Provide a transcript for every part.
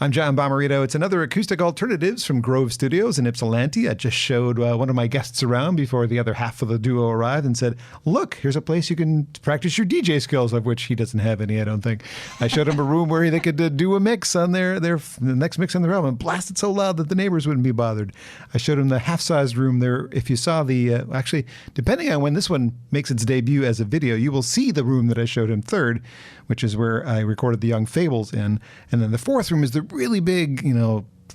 I'm John Bommarito. It's another Acoustic Alternatives from Grove Studios in Ypsilanti. I just showed one of my guests around before the other half of the duo arrived and said, look, here's a place you can practice your DJ skills, of which he doesn't have any, I don't think. I showed him a room where they could do a mix on the next mix on their album and blast it so loud that the neighbors wouldn't be bothered. I showed him the half-sized room there. If you saw actually, depending on when this one makes its debut as a video, you will see the room that I showed him third, which is where I recorded the Young Fables in. And then the fourth room is the really big,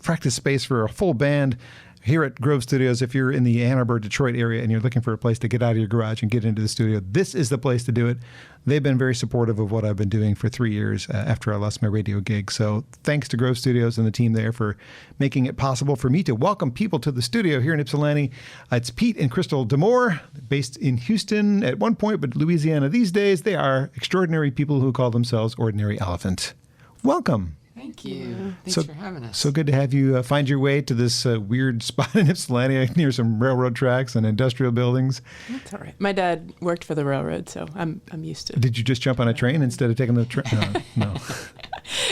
practice space for a full band here at Grove Studios. If you're in the Ann Arbor, Detroit area and you're looking for a place to get out of your garage and get into the studio, this is the place to do it. They've been very supportive of what I've been doing for 3 years after I lost my radio gig. So thanks to Grove Studios and the team there for making it possible for me to welcome people to the studio here in Ypsilanti. It's Pete and Crystal Demore, based in Houston at one point, but Louisiana these days. They are extraordinary people who call themselves Ordinary Elephant. Welcome. Thank you. Thanks for having us. So good to have you find your way to this weird spot in Ypsilanti near some railroad tracks and industrial buildings. That's all right. My dad worked for the railroad, so I'm used to it. Did you just jump on a train instead of taking the train? No.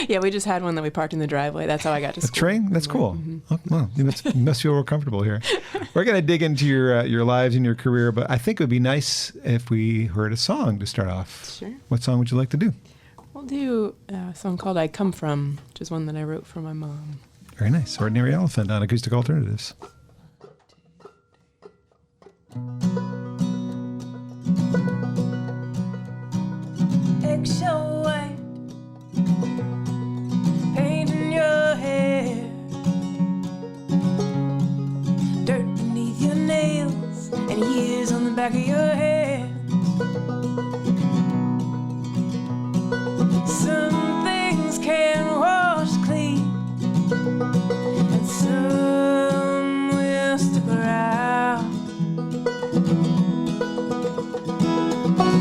Yeah, we just had one that we parked in the driveway. That's how I got to school. A train? That's cool. Mm-hmm. Oh, well, you must feel real comfortable here. We're going to dig into your lives and your career, but I think it would be nice if we heard a song to start off. Sure. What song would you like to do? We'll do a song called I Come From, which is one that I wrote for my mom. Very nice. Ordinary Elephant on Acoustic Alternatives. Eggshell white, paint in your hair, dirt beneath your nails, and years on the back of your head. Some things can wash clean, and some will stick around.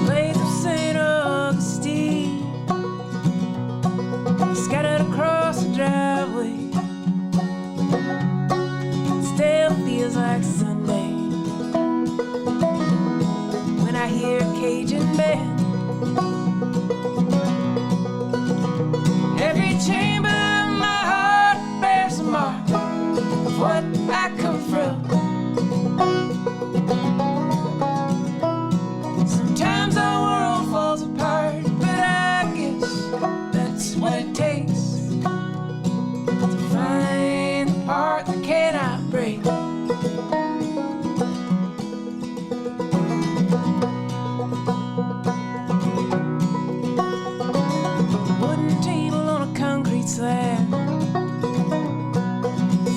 Blades of St. Augustine scattered across the driveway. Still feels like Sunday when I hear a Cajun band. Every chamber of my heart bears a mark of what I come from. Sometimes our world falls apart, but I guess that's what it takes to find the part that cannot break. Slab.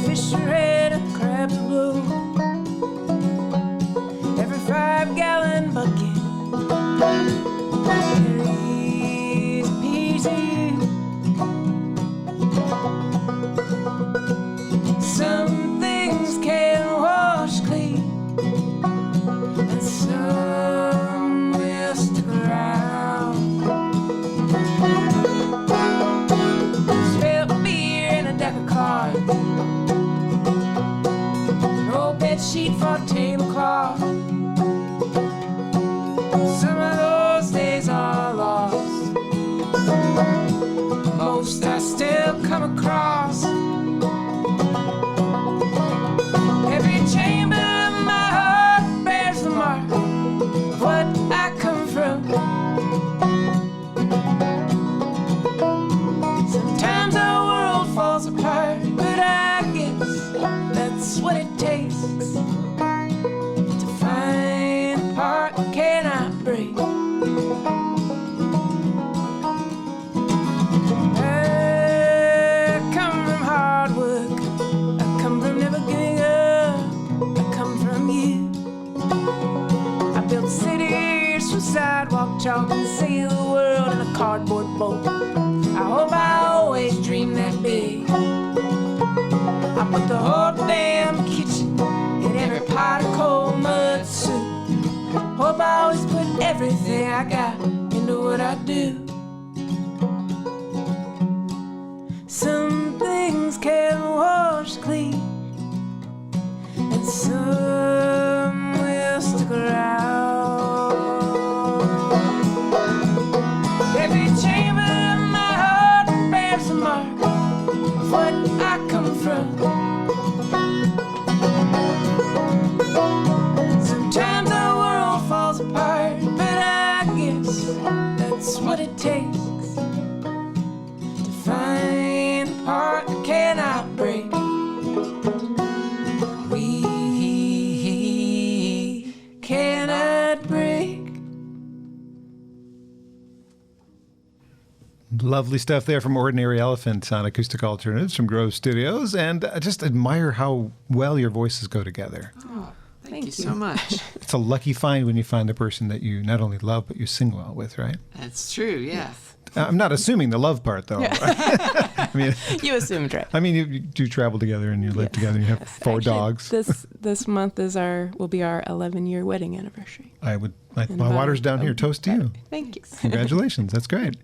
Fish are red and crabs are blue. Every 5-gallon bucket carries a piece of you. Some things can wash clean, and some will stick around. No bed sheet for a tablecloth. Some of those days are lost. Most I still come across. Every chamber of my heart bears the mark of what I come from. Sometimes our world falls apart, but I guess that's what it takes to find a part that cannot break. I come from Lovely stuff there from Ordinary Elephant on Acoustic Alternatives from Grove Studios. And I just admire how well your voices go together. Oh, thank you so much. It's a lucky find when you find a person that you not only love, but you sing well with, right? That's true, yeah. Yes. I'm not assuming the love part, though. Yeah. I mean, You assumed right. I mean, you do travel together and you live together and you have 4 Actually, dogs. This month will be our 11-year wedding anniversary. My water's down here. Toast to you. Thank you. Congratulations. That's great.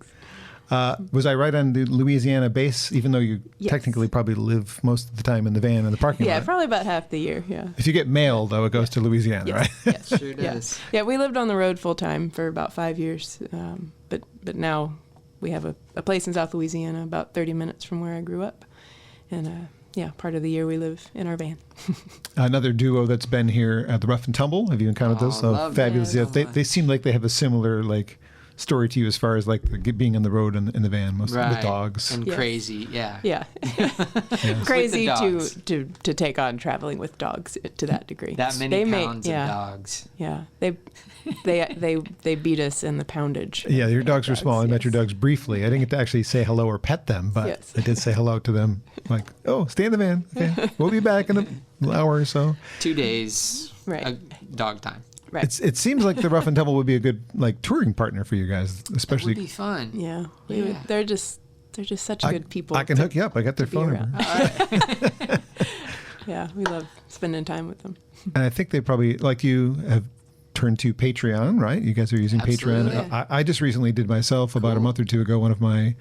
Was I right on the Louisiana base, even though you technically probably live most of the time in the van in the parking lot? Yeah, probably about half the year, yeah. If you get mail, though, it goes to Louisiana, right? Yes. Sure does. Yeah, we lived on the road full time for about 5 years, but now we have a place in South Louisiana about 30 minutes from where I grew up. And part of the year we live in our van. Another duo that's been here at the Rough and Tumble. Have you encountered those? Love Fabulous. them Yeah, so they seem like they have a similar story to you as far as being on the road in the van, mostly with dogs. And crazy, yeah. Yeah. Crazy to take on traveling with dogs to that degree. That many pounds of dogs. Yeah. They beat us in the poundage. Yeah, your dogs were small. I met your dogs briefly. I didn't get to actually say hello or pet them, but I did say hello to them. Like, oh, stay in the van. Okay, we'll be back in an hour or so. 2 days, right? Dog time. Right. It seems like the Rough and Tumble would be a good touring partner for you guys, especially. It would be fun. Yeah, they're just such good people. I can hook you up. I got their phone number. Right. Yeah, we love spending time with them. And I think they probably, like you, have turned to Patreon, right? You guys are using Absolutely. Patreon. I just recently did myself about a month or two ago. One of my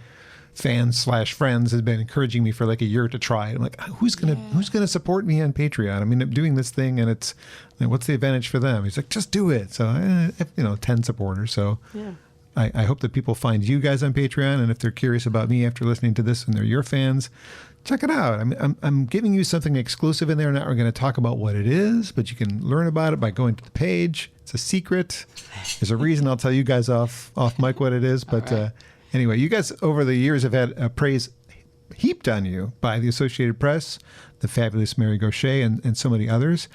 fans/friends has been encouraging me for a year to try. I'm like, who's gonna support me on Patreon? I mean, I'm doing this thing, and it's what's the advantage for them? He's like, just do it. So I have 10 supporters. So I hope that people find you guys on Patreon, and if they're curious about me after listening to this and they're your fans, check it out. I'm giving you something exclusive in there. Now we're going to talk about what it is, but you can learn about it by going to the page. It's a secret. There's a reason I'll tell you guys off mic what it is, but. Anyway, you guys over the years have had praise heaped on you by the Associated Press, the fabulous Mary Gaucher, and so many others.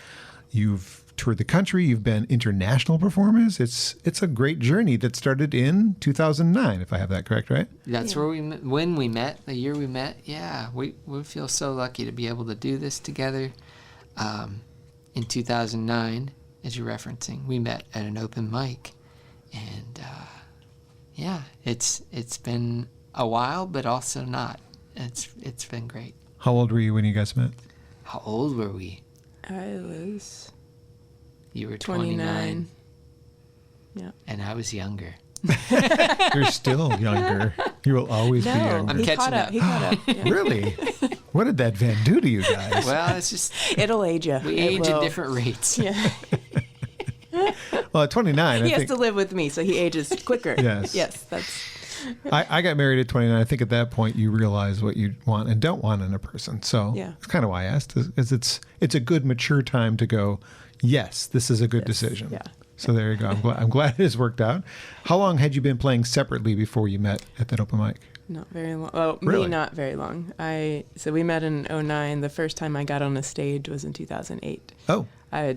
You've toured the country. You've been international performers. It's a great journey that started in 2009, if I have that correct, right? That's where we met, when we met, the year we met. Yeah, we feel so lucky to be able to do this together. In 2009, as you're referencing, we met at an open mic, and it's been a while, but also not. It's been great. How old were you when you guys met? How old were we? You were 29. Yeah. And I was younger. You're still younger. You will always be younger. I'm catching up. He caught up. Yeah. Really? What did that van do to you guys? Well, it's just... It'll age you. We age at different rates. Yeah. Well, at 29, he has to live with me, so he ages quicker. Yes. Yes, that's... I got married at 29. I think at that point you realize what you want and don't want in a person. So it's kind of why I asked, is it's a good mature time to go, yes, this is a good decision. Yeah. So there you go. I'm glad it has worked out. How long had you been playing separately before you met at that open mic? Not very long. Well, really? Me, not very long. So we met in 2009. The first time I got on a stage was in 2008. Oh. I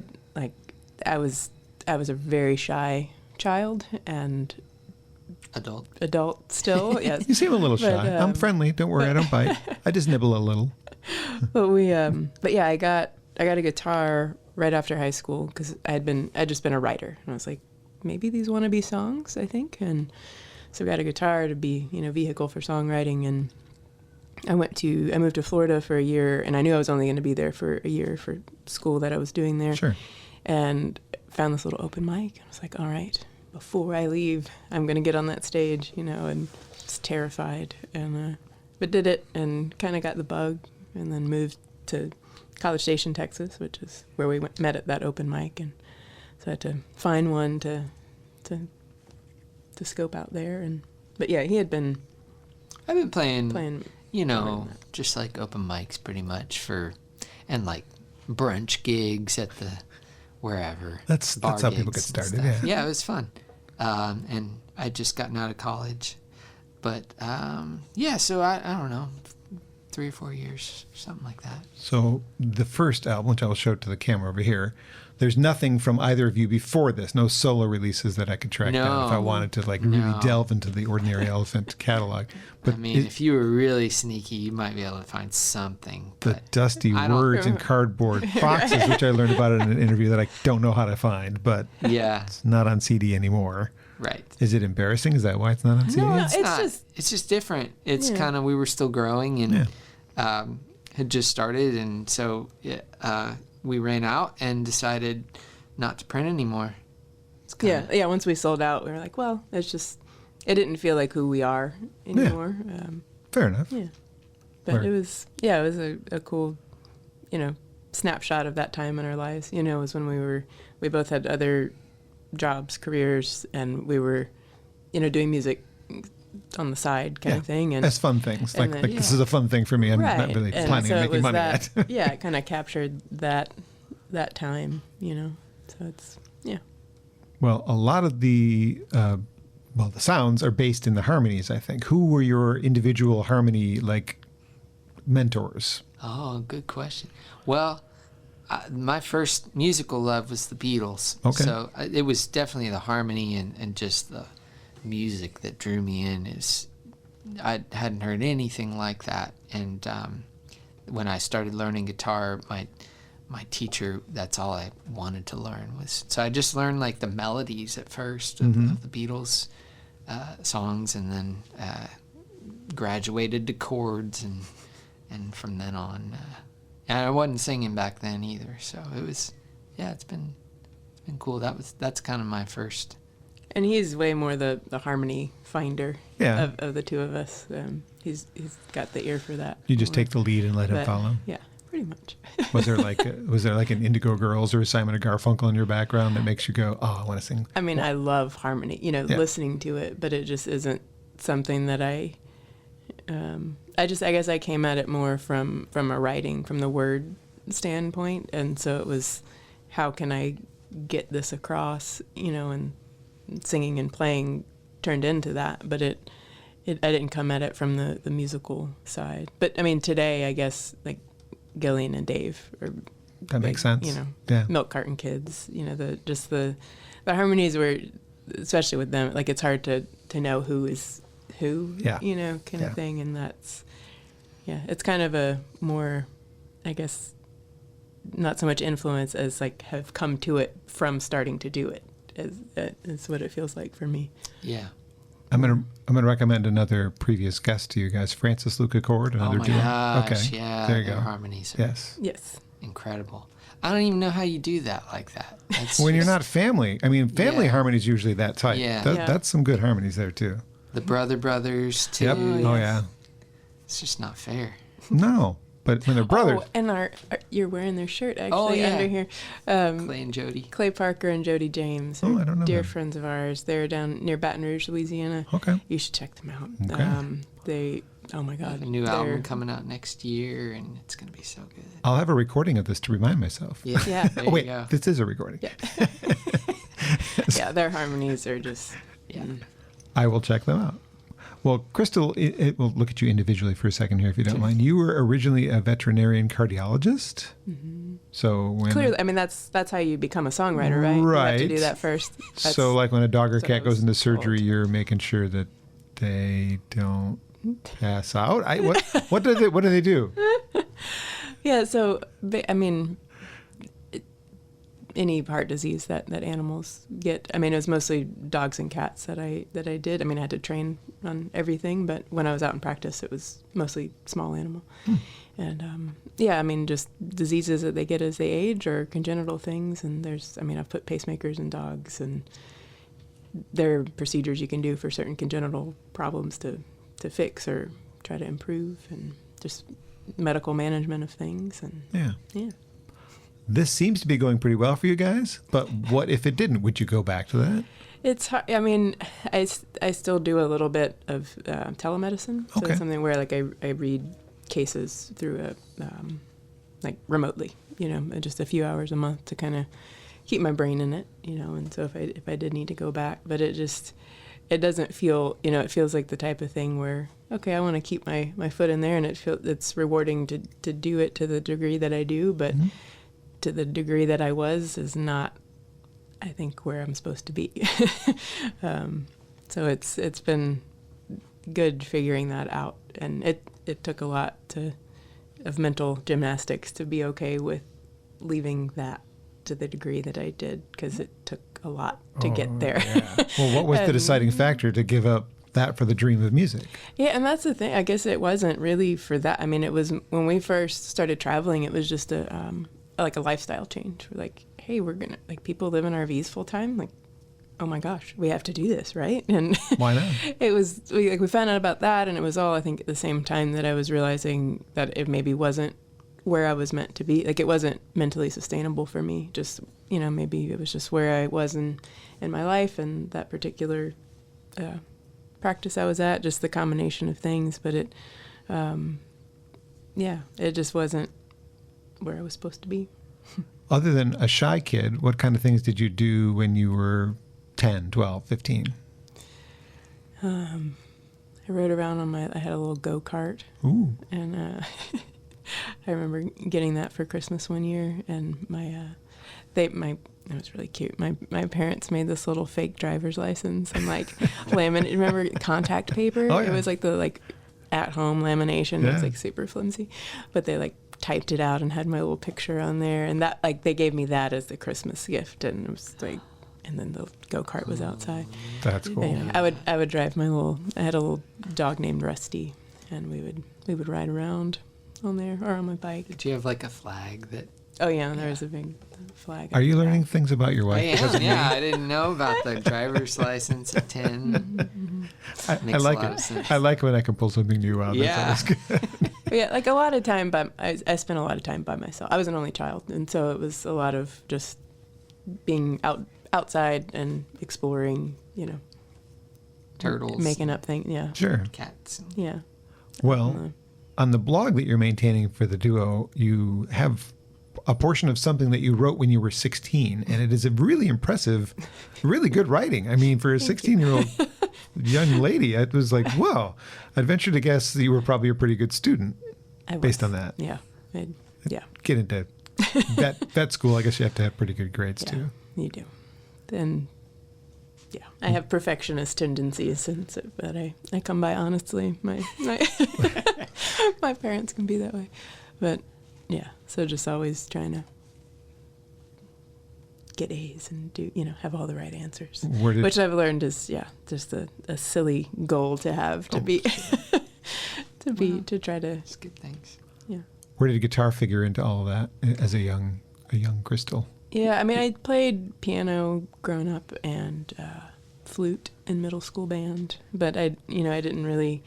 was a very shy child and adult still. Yes. You seem a little shy. I'm friendly. Don't worry. I don't bite. I just nibble a little. But yeah, I got a guitar right after high school because I'd just been a writer, and I was like, maybe these want to be songs, I think, and so we got a guitar to be vehicle for songwriting, and I moved to Florida for a year, and I knew I was only going to be there for a year for school that I was doing there. Sure. And found this little open mic, and I was like, all right, before I leave, I'm going to get on that stage, and just terrified, and but did it, and kind of got the bug, and then moved to College Station, Texas, which is where we met at that open mic, and so I had to find one to scope out there, but yeah, he had been. I've been playing, just like open mics pretty much and like brunch gigs at the wherever. That's how people get started. Yeah, it was fun, and I'd just gotten out of college, but so I don't know. 3 or 4 years, something like that. So the first album, which I will show to the camera over here, there's nothing from either of you before this, no solo releases that I could track down if I wanted to really delve into the Ordinary Elephant catalog. But I mean, if you were really sneaky, you might be able to find something. The dusty words and cardboard boxes, which I learned about in an interview that I don't know how to find, but it's not on CD anymore. Right. Is it embarrassing? Is that why it's not on CD? No, It's not. It's just different. It's kind of, we were still growing and had just started. And so we ran out and decided not to print anymore. Once we sold out, we were like, well, it didn't feel like who we are anymore. Fair enough. Yeah. But it was a cool, snapshot of that time in our lives. It was when we both had other jobs, careers, and we were, doing music on the side kind of thing. And as fun things. Like this is a fun thing for me. I'm not really planning on making money yet. It kind of captured that time, So it's, Well, a lot of the sounds are based in the harmonies, I think. Who were your individual harmony, mentors? Oh, good question. Well, my first musical love was the Beatles. Okay. So it was definitely the harmony and just the music that drew me in. I hadn't heard anything like that. And when I started learning guitar, my teacher, that's all I wanted to learn was. So I just learned the melodies at first of the Beatles songs, and then graduated to chords, and from then on. And I wasn't singing back then either, so it was, it's been cool. That's kind of my first. And he's way more the harmony finder of the two of us. He's got the ear for that. You just take the lead and let him follow. Yeah, pretty much. Was there an Indigo Girls or a Simon & Garfunkel in your background that makes you go, oh, I want to sing? I mean, I love harmony, listening to it, but it just isn't something that I guess I came at it more from a writing, from the word standpoint. And so it was, how can I get this across, and singing and playing turned into that. But I didn't come at it from the musical side. But I mean, today, I guess, Gillian and Dave are, that makes sense. Milk Carton Kids, the harmonies were, especially with them, it's hard to know who is who, kind of thing. And that's, it's kind of a more, I guess, not so much influence as have come to it from starting to do it, is what it feels like for me. Yeah. I'm gonna recommend another previous guest to you guys, Francis Luca Cord, another duo. Gosh, okay. Yeah, there you go. Harmonies are yes, incredible. I don't even know how you do that like that. When you're not family. I mean, family harmonies usually that tight. Yeah. That's some good harmonies there too. The brothers too. Yep. Oh yeah. It's just not fair. No, but when they're brothers. Oh, and you're wearing their shirt actually under here. Clay and Jody. Clay Parker and Jody James. I don't know dear them. friends of ours. They're down near Baton Rouge, Louisiana. Okay. You should check them out. Okay. Oh my God. A new album coming out next year, and it's going to be so good. I'll have a recording of this to remind myself. Yeah. There Wait, you go. this is a recording. Yeah. Yeah, their harmonies are just. Yeah. I will check them out. Well, Crystal, we'll look at you individually for a second here, if you don't mind. You were originally a veterinarian cardiologist. Mm-hmm. So when Clearly, I mean, that's how you become a songwriter, right? Right. You have to do that first. So like when a dog or cat goes into surgery, you're making sure that they don't pass out. What do they do? Yeah. So I mean, any heart disease that animals get. I mean, it was mostly dogs and cats that I did. I mean, I had to train on everything, but when I was out in practice, it was mostly small animal. And I mean, just diseases that they get as they age or congenital things. And I've put pacemakers in dogs, and there are procedures you can do for certain congenital problems to fix or try to improve, and just medical management of things. And yeah. This seems to be going pretty well for you guys, but what if it didn't? Would you go back to that? It's hard. I mean, I still do a little bit of telemedicine. So it's something where I read cases through remotely, just a few hours a month to kind of keep my brain in it, and so if I did need to go back, but it it doesn't feel, it feels like the type of thing where, okay, I want to keep my foot in there, and it's rewarding to do it to the degree that I do, but to the degree that I was is not, I think, where I'm supposed to be. So it's been good figuring that out, and it took a lot of mental gymnastics to be okay with leaving that to the degree that I did, because it took a lot to get there. Yeah. Well, what was the deciding factor to give up that for the dream of music? Yeah, and that's the thing. I guess it wasn't really for that. I mean, it was when we first started traveling, it was just a lifestyle change. We're like, hey, we're gonna, like, people live in RVs full time. Like, oh my gosh, we have to do this, right? And why not? We found out about that, and it was all, I think, at the same time that I was realizing that it maybe wasn't where I was meant to be. Like, it wasn't mentally sustainable for me. Just, maybe it was just where I was in my life and that particular practice I was at, just the combination of things. But it just wasn't where I was supposed to be. Other than a shy kid, what kind of things did you do when you were 10, 12, 15? I rode around I had a little go-kart. Ooh. And I remember getting that for Christmas one year, and it was really cute. My parents made this little fake driver's license and laminate. Remember contact paper? Oh, yeah. It was the at-home lamination. Yeah. It was super flimsy, but they typed it out and had my little picture on there, and that they gave me that as the Christmas gift, and it was and then the go-kart was outside. That's cool. And, I would drive I had a little dog named Rusty, and we would ride around on there or on my bike. Did you have a flag that? Oh yeah, there was a big flag. Are you learning things about your wife? I am, yeah. I didn't know about the driver's license at 10. I like it. I like when I can pull something new out. Yeah. That's always good. Yeah, a lot of time, I spent a lot of time by myself. I was an only child, and so it was a lot of just being outside and exploring, Turtles. making up things. Yeah. Sure. Cats. Yeah. Well, on the blog that you're maintaining for the duo, you have a portion of something that you wrote when you were 16, and it is a really impressive, really good writing. I mean, for a 16-year-old young lady, it was like, wow. I'd venture to guess that you were probably a pretty good student based on that. Yeah. Get into vet school, I guess you have to have pretty good grades too. You do. Then, I have perfectionist tendencies, but I come by honestly. My my parents can be that way, but so just always trying to get A's and do have all the right answers, which I've learned is just a silly goal to have to try to. It's good things. Yeah. Where did guitar figure into all of that as a young Crystal? Yeah, I mean, I played piano growing up and flute in middle school band, but I didn't really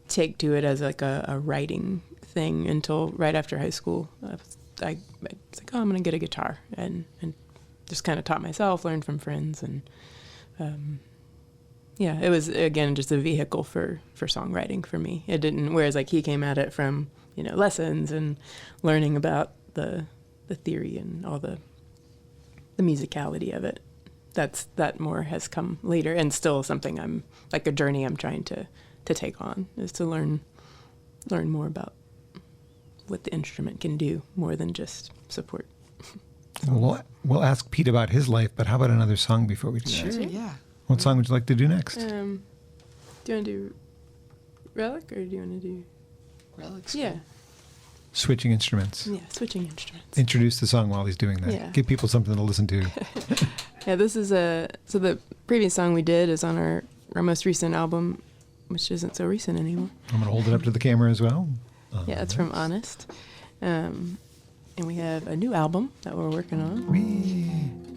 take to it as a writing thing until right after high school. I was like, oh, I'm gonna get a guitar, and just kind of taught myself, learned from friends, and it was again just a vehicle for songwriting for me. It didn't, whereas he came at it from lessons and learning about the theory and all the musicality of it. That more has come later, and still something I'm a journey I'm trying to take on, is to learn more about what the instrument can do more than just support. Well, we'll ask Pete about his life, but how about another song before we do that? Sure, yeah. What song would you like to do next? Do you want to do Relic, or do you want to do Relics? Yeah. Switching instruments. Yeah, switching instruments. Introduce the song while he's doing that. Yeah. Give people something to listen to. Yeah, this is so the previous song we did is on our most recent album, which isn't so recent anymore. I'm going to hold it up to the camera as well. Yeah, it's from Honest. And we have a new album that we're working on.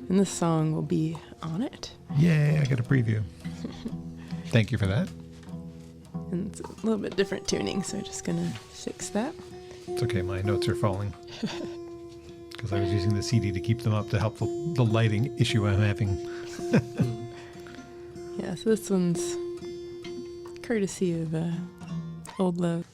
And this song will be on it. Yay, I got a preview. Thank you for that. And it's a little bit different tuning, so I'm just going to fix that. It's okay, my notes are falling. Because I was using the CD to keep them up to help the lighting issue I'm having. Yeah, so this one's courtesy of Old Love.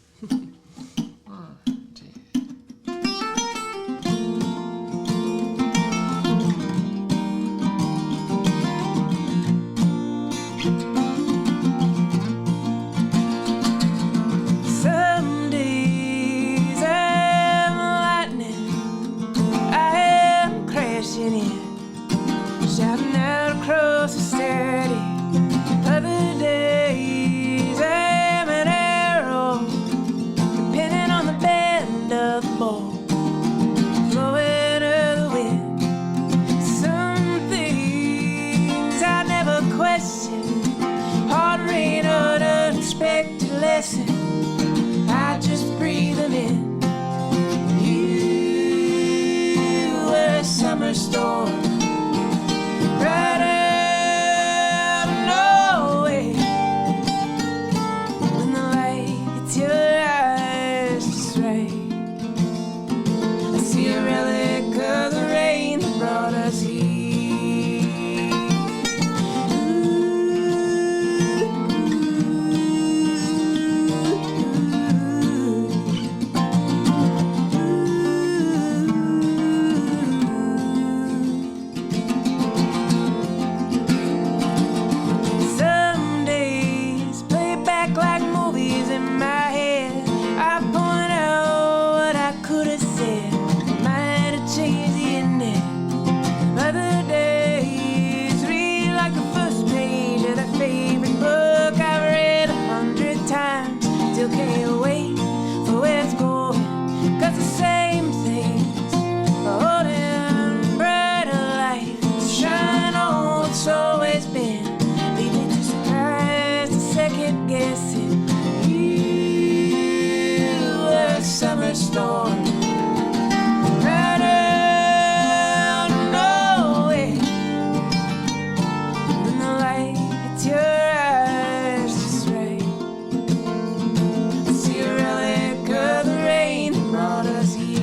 summer storm. Right out of nowhere, when the light hits your eyes just right, I see a relic of the rain that brought us here.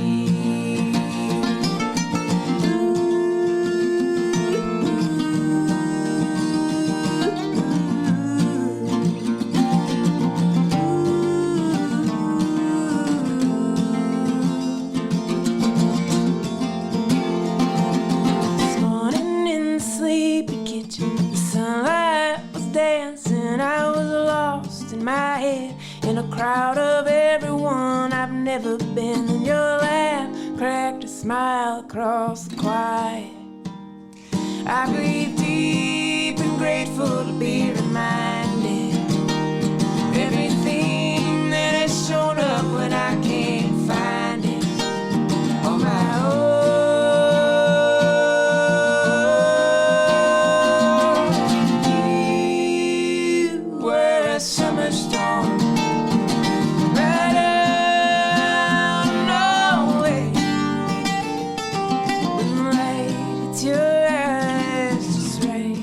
This morning in the sleepy kitchen, the sunlight was dancing. I was lost in my head, in a crowd of everyone I've never been. And your laugh cracked a smile across the quiet. I breathe deep and grateful to be reminded of everything that has shown up when I can't find it on my own. You were a summer storm. Right out of nowhere, when the light hits your eyes just right,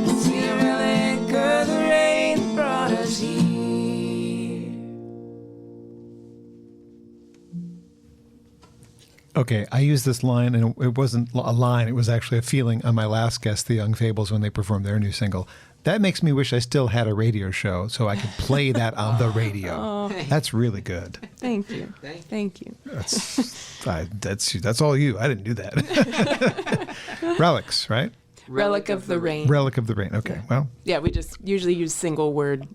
I see a relic of the rain that brought us here. Okay, I used this line, and it wasn't a line. It was actually a feeling on my last guest, the Young Fables, when they performed their new single. That makes me wish I still had a radio show so I could play that on the radio. That's really good. Thank you. Thank you. That's all you. I didn't do that. Relics, right? Relic of the Rain. Relic of the Rain. Okay, well, Yeah, we just usually use single word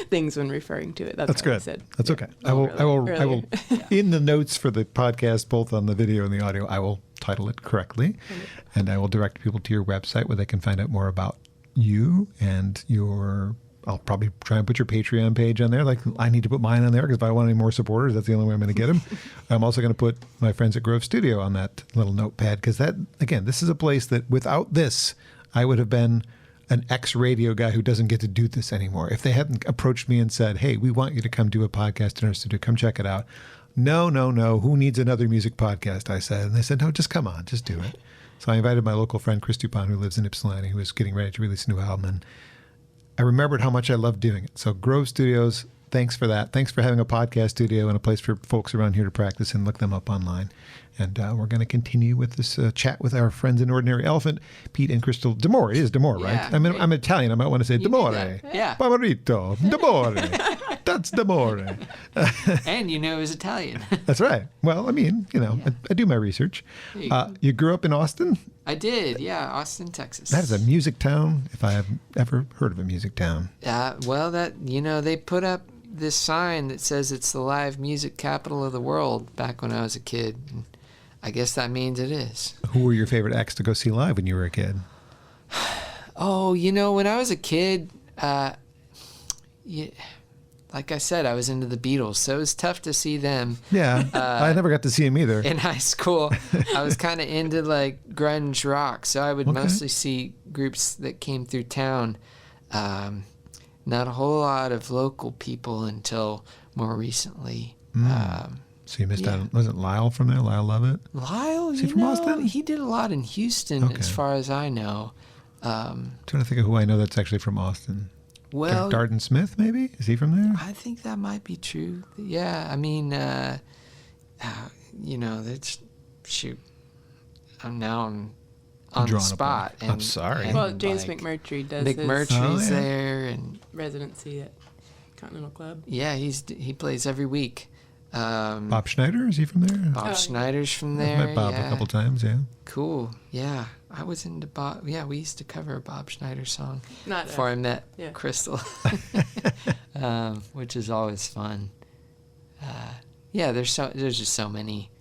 things when referring to it. that's what I good. said. That's okay. I will. In the notes for the podcast, both on the video and the audio, I will title it correctly, and I will direct people to your website where they can find out more about you and your. I'll probably try and put your Patreon page on there. Like, I need to put mine on there because if I want any more supporters, that's the only way I'm going to get them. I'm also going to put my friends at Grove Studio on that little notepad because that, again, this is a place that without this, I would have been an ex-radio guy who doesn't get to do this anymore. If they hadn't approached me and said, hey, we want you to come do a podcast in our studio, come check it out. No. Who needs another music podcast? I said. And they said, no, just come on, just do it. So I invited my local friend, Crystal Demore, who lives in Ypsilanti, who was getting ready to release a new album. And I remembered how much I loved doing it. So Grove Studios, thanks for that. Thanks for having a podcast studio and a place for folks around here to practice and look them up online. And we're going to continue with this chat with our friends in Ordinary Elephant, Pete and Crystal Demore. It is Demore, right? Yeah. I'm Italian. I might want to say You Demore. did that. Yeah. Bommarito. Demore. That's Demore. And you know it was Italian. That's right. Well, I mean, I do my research. You grew up in Austin? I did, yeah, Austin, Texas. That is a music town, if I have ever heard of a music town. Well, they put up this sign that says it's the live music capital of the world back when I was a kid. And I guess that means it is. Who were your favorite acts to go see live when you were a kid? Oh, when I was a kid, like I said, I was into the Beatles, so it was tough to see them. Yeah, I never got to see them either. In high school, I was kind of into like grunge rock, so I would mostly see groups that came through town. Not a whole lot of local people until more recently. So you missed out. Wasn't Lyle from there? Lyle Lovett? Lyle, Is he from Austin? He did a lot in Houston, as far as I know. I'm trying to think of who I know that's actually from Austin. Well, Darden Smith, maybe? Is he from there? I think that might be true. Yeah, I mean, that's shoot. I'm on the spot. I'm sorry. Well, James McMurtry does McMurtry's there, and residency at Continental Club. Yeah, he plays every week. Bob Schneider, is he from there? Bob Schneider's from there. I've met Bob a couple times, yeah. Cool. Yeah, I was into Bob. Yeah, we used to cover a Bob Schneider song before I met Crystal, which is always fun. There's just so many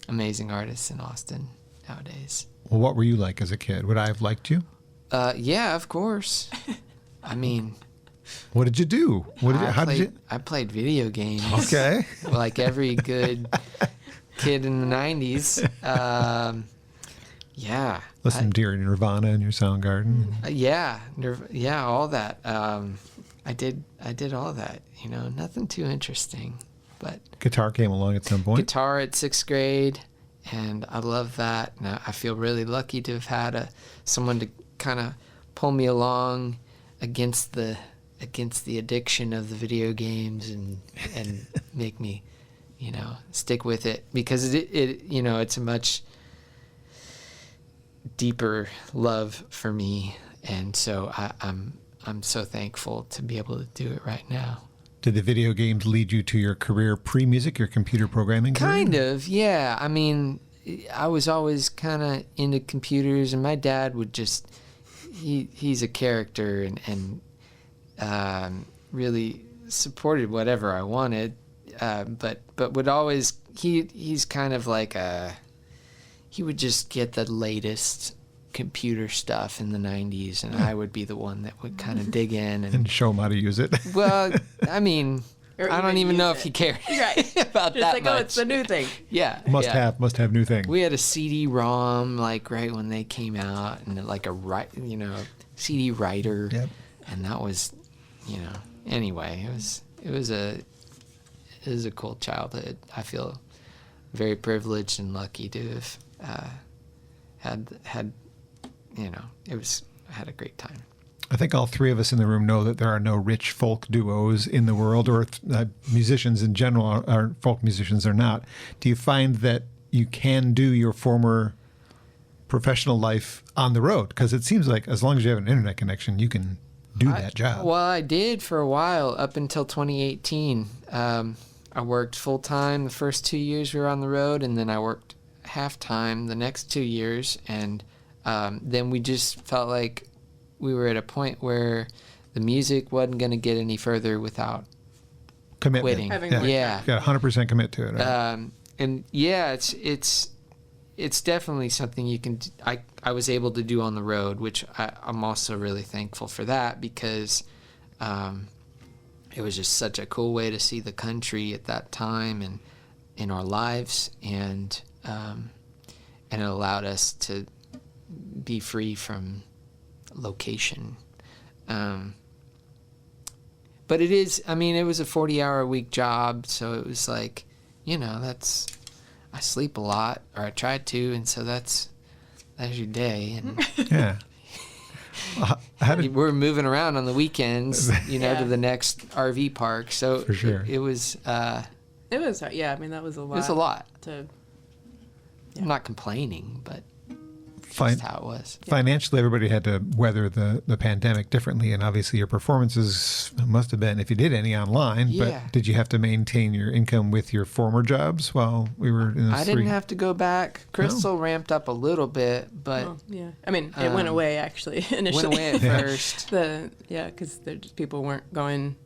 amazing artists in Austin nowadays. Well, what were you like as a kid? Would I have liked you? Yeah, of course. I mean, what did you do? I played video games. Okay. Like every good kid in the 90s. Yeah. Listen to your Nirvana and your Soundgarden. Yeah, all that. I did all that, nothing too interesting, but Guitar came along at some point. Guitar at 6th grade, and I love that. And I feel really lucky to have had someone to kind of pull me along against the addiction of the video games and make me, stick with it, because it's a much deeper love for me, and so I'm so thankful to be able to do it right now. Did the video games lead you to your career pre-music, your computer programming career? Kind of, yeah. I mean, I was always kind of into computers, and my dad would just, he's a character and really supported whatever I wanted, but would always, he's kind of like he would just get the latest computer stuff in the 90s, and I would be the one that would kind of dig in and show him how to use it. Well, I mean, I don't even know if he cared about just that like, much. oh, it's the new thing. Yeah. Must have new thing. We had a CD-ROM like right when they came out, and like CD writer. Yep. And that was, anyway, it was a cool childhood. I feel very privileged and lucky to have had I had a great time. I think all three of us in the room know that there are no rich folk duos in the world, or musicians in general are folk musicians or not. Do you find that you can do your former professional life on the road? Because it seems like as long as you have an internet connection, you can do that job. Well, I did for a while, up until 2018. I worked full-time the first 2 years we were on the road, and then I worked half-time the next 2 years, and then we just felt like we were at a point where the music wasn't going to get any further without Commitment. quitting. Yeah. You got 100% commit to it. Right? And yeah, it's definitely something you can. I was able to do on the road, which I'm also really thankful for that, because it was just such a cool way to see the country at that time and in our lives, and it allowed us to be free from location. But it is, I mean, it was a 40-hour-a-week job, so it was like, I sleep a lot, or I try to, and so that's your day. And yeah. We're moving around on the weekends, to the next RV park. So for sure. It was. It was, yeah. I mean, that was a lot. It was a lot. I'm not complaining, but that's how it was. Financially, everybody had to weather the pandemic differently, and obviously your performances must have been, if you did any, online. Yeah. But did you have to maintain your income with your former jobs while we were in this? I didn't have to go back. Crystal ramped up a little bit, but yeah. I mean, it went away actually initially. Went away at first. Because people weren't going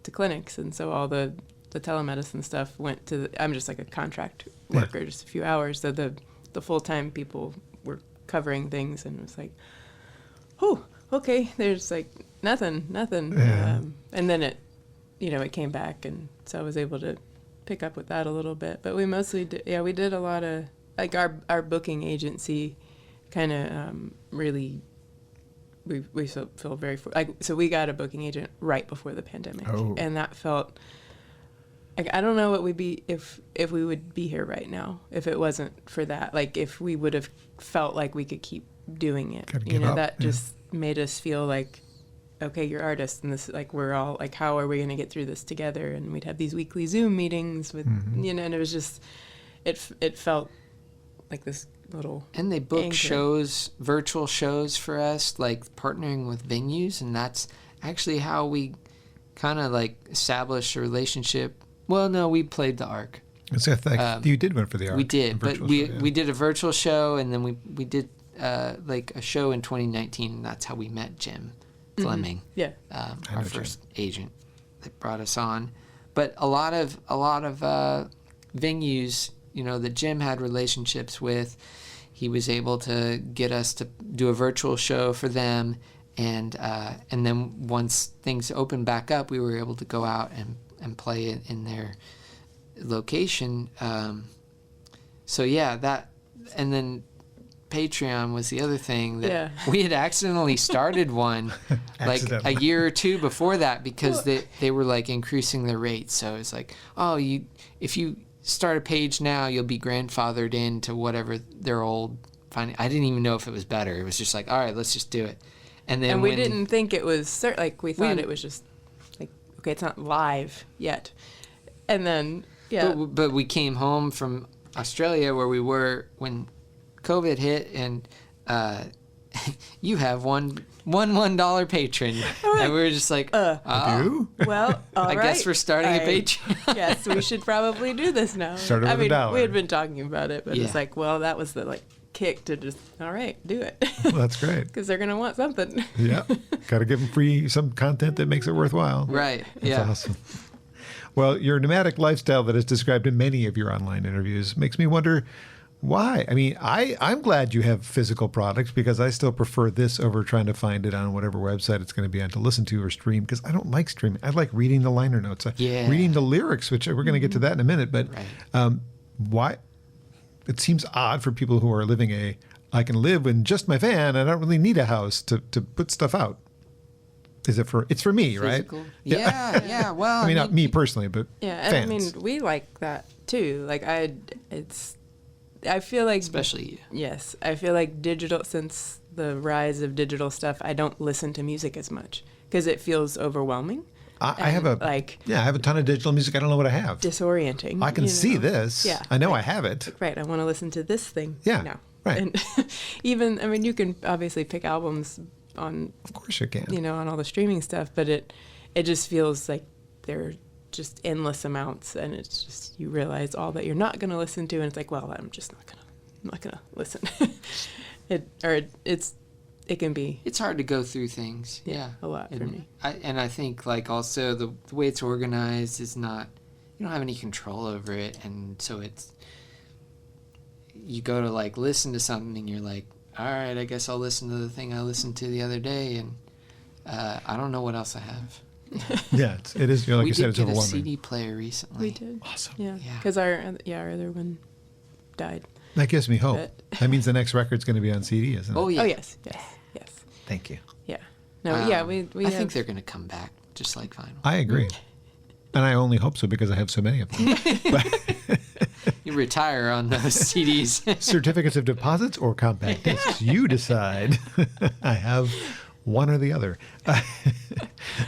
to clinics, and so all the telemedicine stuff went to. I'm just like a contract worker, just a few hours. So the full-time people were covering things, and it was like, oh, okay, there's like nothing. Yeah. And then it came back, and so I was able to pick up with that a little bit. But we mostly we did a lot of, like, our booking agency kind of really, we feel very, so we got a booking agent right before the pandemic. Oh. And that felt, like, I don't know what we'd be if we would be here right now if it wasn't for that. Like, if we would have felt like we could keep doing it. That just made us feel like, okay, you're artists, and this, like, we're all like, how are we going to get through this together? And we'd have these weekly Zoom meetings with, and it was just, it felt like this little. And they book anchor. Virtual shows for us, like partnering with venues, and that's actually how we kind of like established a relationship. Well, no, we played the Ark. So you did one for the Ark. We did, but we did a virtual show, and then we did like a show in 2019, and that's how we met Jim Fleming. Yeah, our first agent that brought us on. But a lot of venues, that Jim had relationships with, he was able to get us to do a virtual show for them, and then once things opened back up, we were able to go out and play it in their location. So yeah, that, and then Patreon was the other thing that Yeah. we had accidentally started one like a Accidentally. year or two before that because they were like increasing the rate. So it's like, oh, if you start a page now, you'll be grandfathered into whatever their old finding. I didn't even know if it was better. It was just like, all right, let's just do it. And then we didn't think it was like we thought We- it was just like, okay, it's not live yet. And then But we came home from Australia where we were when COVID hit, and you have one $1 patron, and we were just like, You? well, all I right. guess we're starting a Patreon. Yes, we should probably do this now. Started with I mean, $1. we had been talking about it, but Yeah. it's like, well, that was the like kick to just, all right, do it. Well, that's great. Because they're going to want something. Yeah. Got to give them some content that makes it worthwhile. Right? That's Yeah. awesome. Well, your nomadic lifestyle that is described in many of your online interviews makes me wonder why. I mean, I'm glad you have physical products because I still prefer this over trying to find it on whatever website it's going to be on to listen to or stream because I don't like streaming. I like reading the liner notes, Yeah. reading the lyrics, which we're going to get to that in a minute. But Right. why? It seems odd for people who are living I can live in just my van. I don't really need a house to put stuff out. It's for me, Physical. right? Yeah. Well, I mean, not me personally, but Yeah, and fans. I mean, we like that too. Like I feel like especially you. yes, I feel like since the rise of digital stuff, I don't listen to music as much because it feels overwhelming. I have and, I have a ton of digital music. I don't know what I have. Disorienting. I can you see know? this. Yeah. I know I have it. Right, I want to listen to this thing. Yeah, now. right. And even, I mean, you can obviously pick albums on, Of course you can. on all the streaming stuff, but it just feels like they're just endless amounts, and it's just you realize all that you're not going to listen to, and it's like, well, I'm not gonna listen. It can be It's hard to go through things. Yeah. a lot for And me. I think like also the way it's organized is not, you don't have any control over it, and so you go to like listen to something and you're like, all right, I guess I'll listen to the thing I listened to the other day, and I don't know what else I have. Yeah, it is. Like we you said, did it's get a overwhelming. CD player recently. We did. Awesome. Yeah, Yeah. because our other one died. That gives me hope. But- That means the next record's going to be on CD, isn't it? Oh yeah. Oh yes. Thank you. Yeah. No. Yeah. We I have, think they're going to come back just like vinyl. I agree. And I only hope so because I have so many of them. You retire on those CDs. Certificates of deposits or compact discs, you decide. I have one or the other.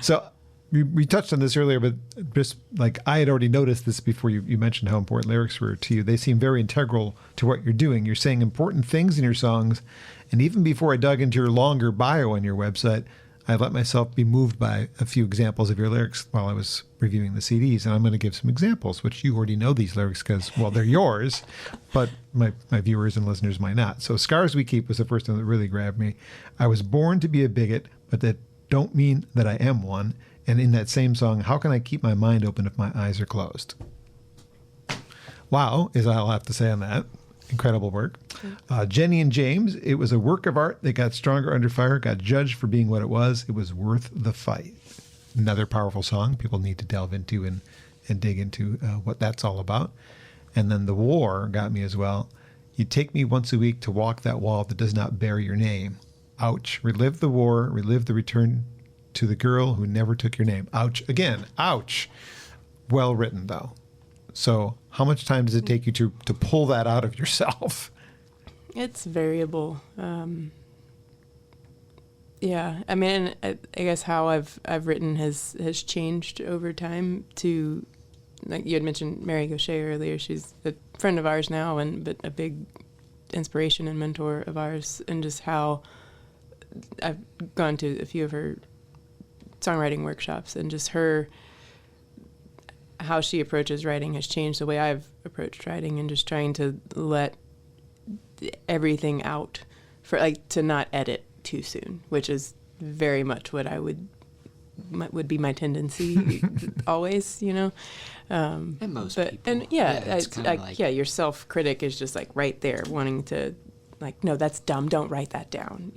So we touched on this earlier, but just like I had already noticed this before you mentioned how important lyrics were to you. They seem very integral to what you're doing. You're saying important things in your songs. And even before I dug into your longer bio on your website, I let myself be moved by a few examples of your lyrics while I was reviewing the CDs. And I'm going to give some examples, which you already know these lyrics because, well, they're yours, but my viewers and listeners might not. So Scars We Keep was the first one that really grabbed me. I was born to be a bigot, but that don't mean that I am one. And in that same song, how can I keep my mind open if my eyes are closed? Wow, is all I'll have to say on that. Incredible work. Jenny and James, it was a work of art that got stronger under fire, got judged for being what it was. It was worth the fight. Another powerful song people need to delve into and dig into what that's all about. And then The War got me as well. You take me once a week to walk that wall that does not bear your name. Ouch. Relive the war, relive the return to the girl who never took your name. Ouch. Again, ouch. Well written, though. So how much time does it take you to pull that out of yourself? It's variable. Yeah, I mean, I guess how I've written has changed over time. To like you had mentioned Mary Gaucher earlier. She's a friend of ours now, but a big inspiration and mentor of ours. And just how I've gone to a few of her songwriting workshops, and just how she approaches writing has changed the way I've approached writing, and just trying to let everything out to not edit too soon, which is very much what I would be my tendency always, And most people. And it's kinda like your self-critic is just like right there wanting to like, no, that's dumb. Don't write that down.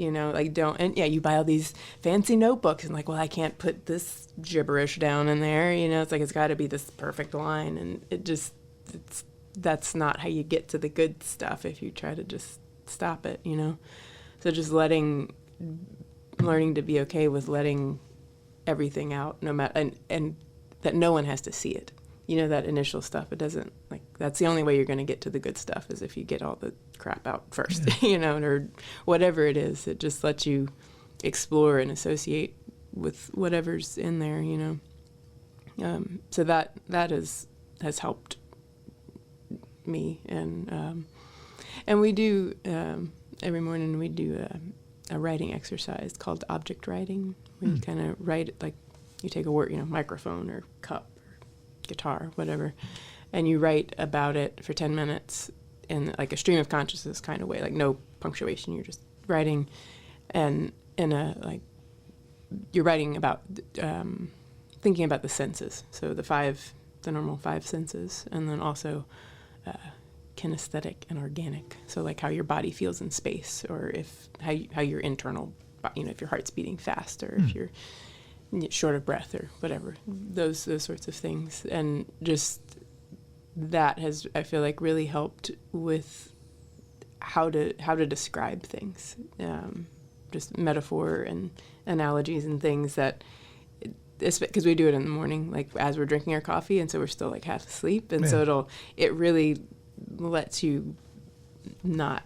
Don't. And you buy all these fancy notebooks and like, well, I can't put this gibberish down in there. It's like, it's got to be this perfect line. And that's not how you get to the good stuff if you try to just stop it, you know? So just learning to be okay with letting everything out, no matter, and that no one has to see it. You know, that initial stuff, it doesn't, like, that's the only way you're going to get to the good stuff is if you get all the crap out first, you know, or whatever it is. It just lets you explore and associate with whatever's in there, you know. So that has helped me. And we do, every morning we do a writing exercise called object writing, where you kind of write it, like you take a word, you know, microphone or cup, guitar, whatever, and you write about it for 10 minutes in like a stream of consciousness kind of way, like no punctuation. You're just writing, and in a, like, you're writing about thinking about the senses, so the normal 5 senses, and then also kinesthetic and organic, so like how your body feels in space, or if how your internal, you know, if your heart's beating fast, or if you're short of breath or whatever, those sorts of things. And just that has, I feel like, really helped with how to describe things, just metaphor and analogies and things that, because we do it in the morning, like as we're drinking our coffee, and so we're still like half asleep, and so it really lets you not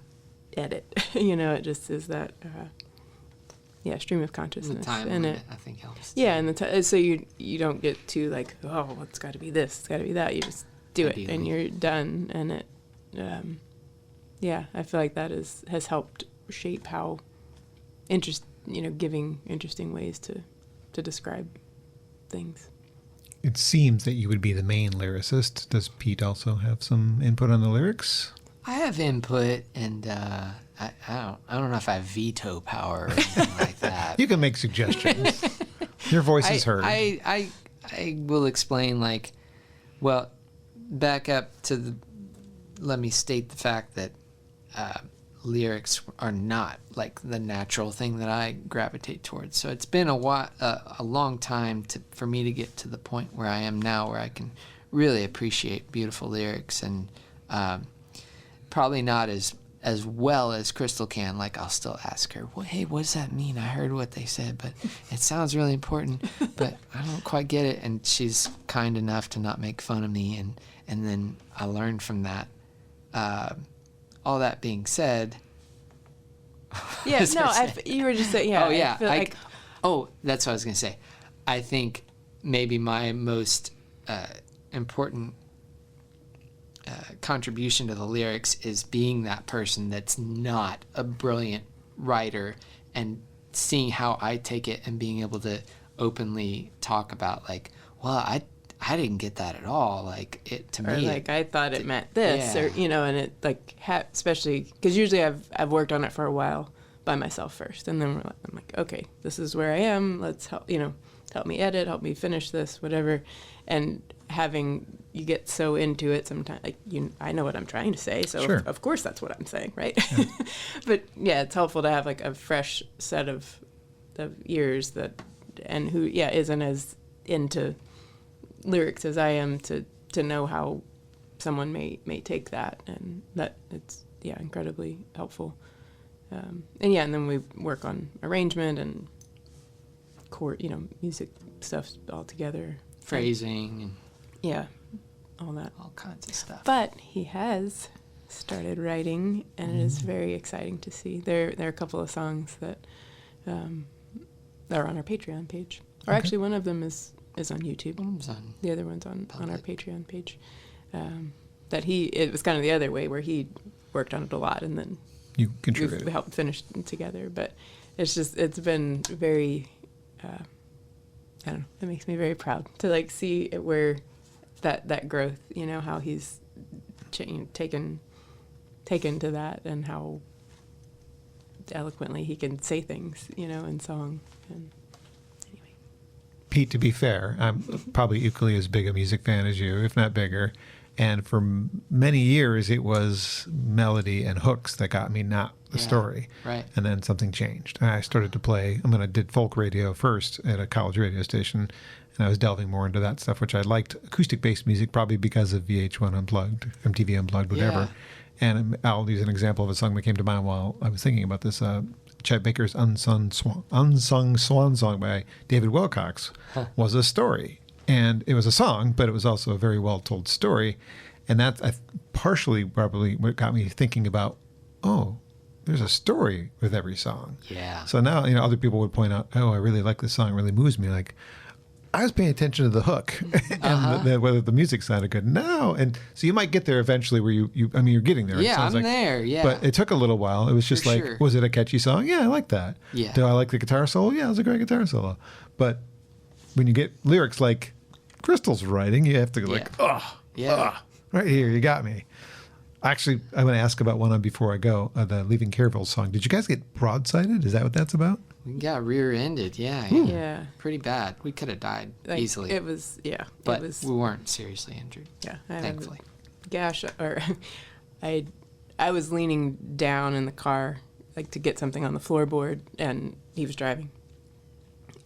edit. You know, it just is that stream of consciousness. The time and limit, I think, helps too. Yeah, and so you don't get too like, oh, it's got to be this, it's got to be that. You just do it, and you're done. And it, I feel like that has helped shape how giving interesting ways to describe things. It seems that you would be the main lyricist. Does Pete also have some input on the lyrics? I have input, and I don't know if I have veto power or anything like that. You can make suggestions. Your voice is heard. I will explain, like, well, back up to let me state the fact that lyrics are not like the natural thing that I gravitate towards. So it's been a long time for me to get to the point where I am now, where I can really appreciate beautiful lyrics, and probably not as well as Crystal can. Like, I'll still ask her, well, hey, what does that mean? I heard what they said, but it sounds really important, but I don't quite get it. And she's kind enough to not make fun of me, and then I learned from that. All that being said, yeah, no, you were just saying, yeah. Oh, yeah. That's what I was going to say. I think maybe my most important contribution to the lyrics is being that person that's not a brilliant writer, and seeing how I take it and being able to openly talk about, like, well, I didn't get that at all. Like, it to or me, like, I thought it meant this, yeah. or, you know, and it like especially because usually I've worked on it for a while by myself first, and then I'm like, okay, this is where I am. Let's help me edit, help me finish this, whatever. And you get so into it sometimes, like, I know what I'm trying to say, so sure. of course that's what I'm saying, right? Yeah. But yeah, it's helpful to have like a fresh set of ears who isn't as into lyrics as I am, to know how someone may take that, and that it's incredibly helpful. And then we work on arrangement and chord, music stuff all together, phrasing, and all that, all kinds of stuff. But he has started writing, and it is very exciting to see. There are a couple of songs that are on our Patreon page, or actually one of them is on YouTube. The other one's on our Patreon page. It was kind of the other way, where he worked on it a lot, and then you contributed. We helped finish it together. But it's been very, I don't know, it makes me very proud to like see where that growth, how he's taken to that, and how eloquently he can say things, in song. And anyway. Pete, to be fair, I'm probably equally as big a music fan as you, if not bigger. And for many years, it was melody and hooks that got me, not the story. Right. And then something changed. I started to play, I did folk radio first at a college radio station, and I was delving more into that stuff, which I liked, acoustic-based music, probably because of VH1 Unplugged, MTV Unplugged, whatever. And I'll use an example of a song that came to mind while I was thinking about this. Chet Baker's Unsung Swan Song by David Wilcox was a story. And it was a song, but it was also a very well-told story. And that's partially probably what got me thinking about, there's a story with every song. Yeah. So now, other people would point out, I really like this song, it really moves me. Like, I was paying attention to the hook and whether the music sounded good. No. And so you might get there eventually where you're getting there. Yeah, I'm there. Yeah. But it took a little while. It was just was it a catchy song? Yeah, I like that. Yeah. Do I like the guitar solo? Yeah, it was a great guitar solo. But when you get lyrics like Crystal's writing, you have to go right here, you got me. Actually, I'm going to ask about one before I go, the Leaving Careville song. Did you guys get broadsided? Is that what that's about? We got rear-ended, yeah. Yeah. Pretty bad. We could have died easily. It was, but we weren't seriously injured. Yeah. Thankfully. Gash, or I was leaning down in the car, like to get something on the floorboard, and he was driving.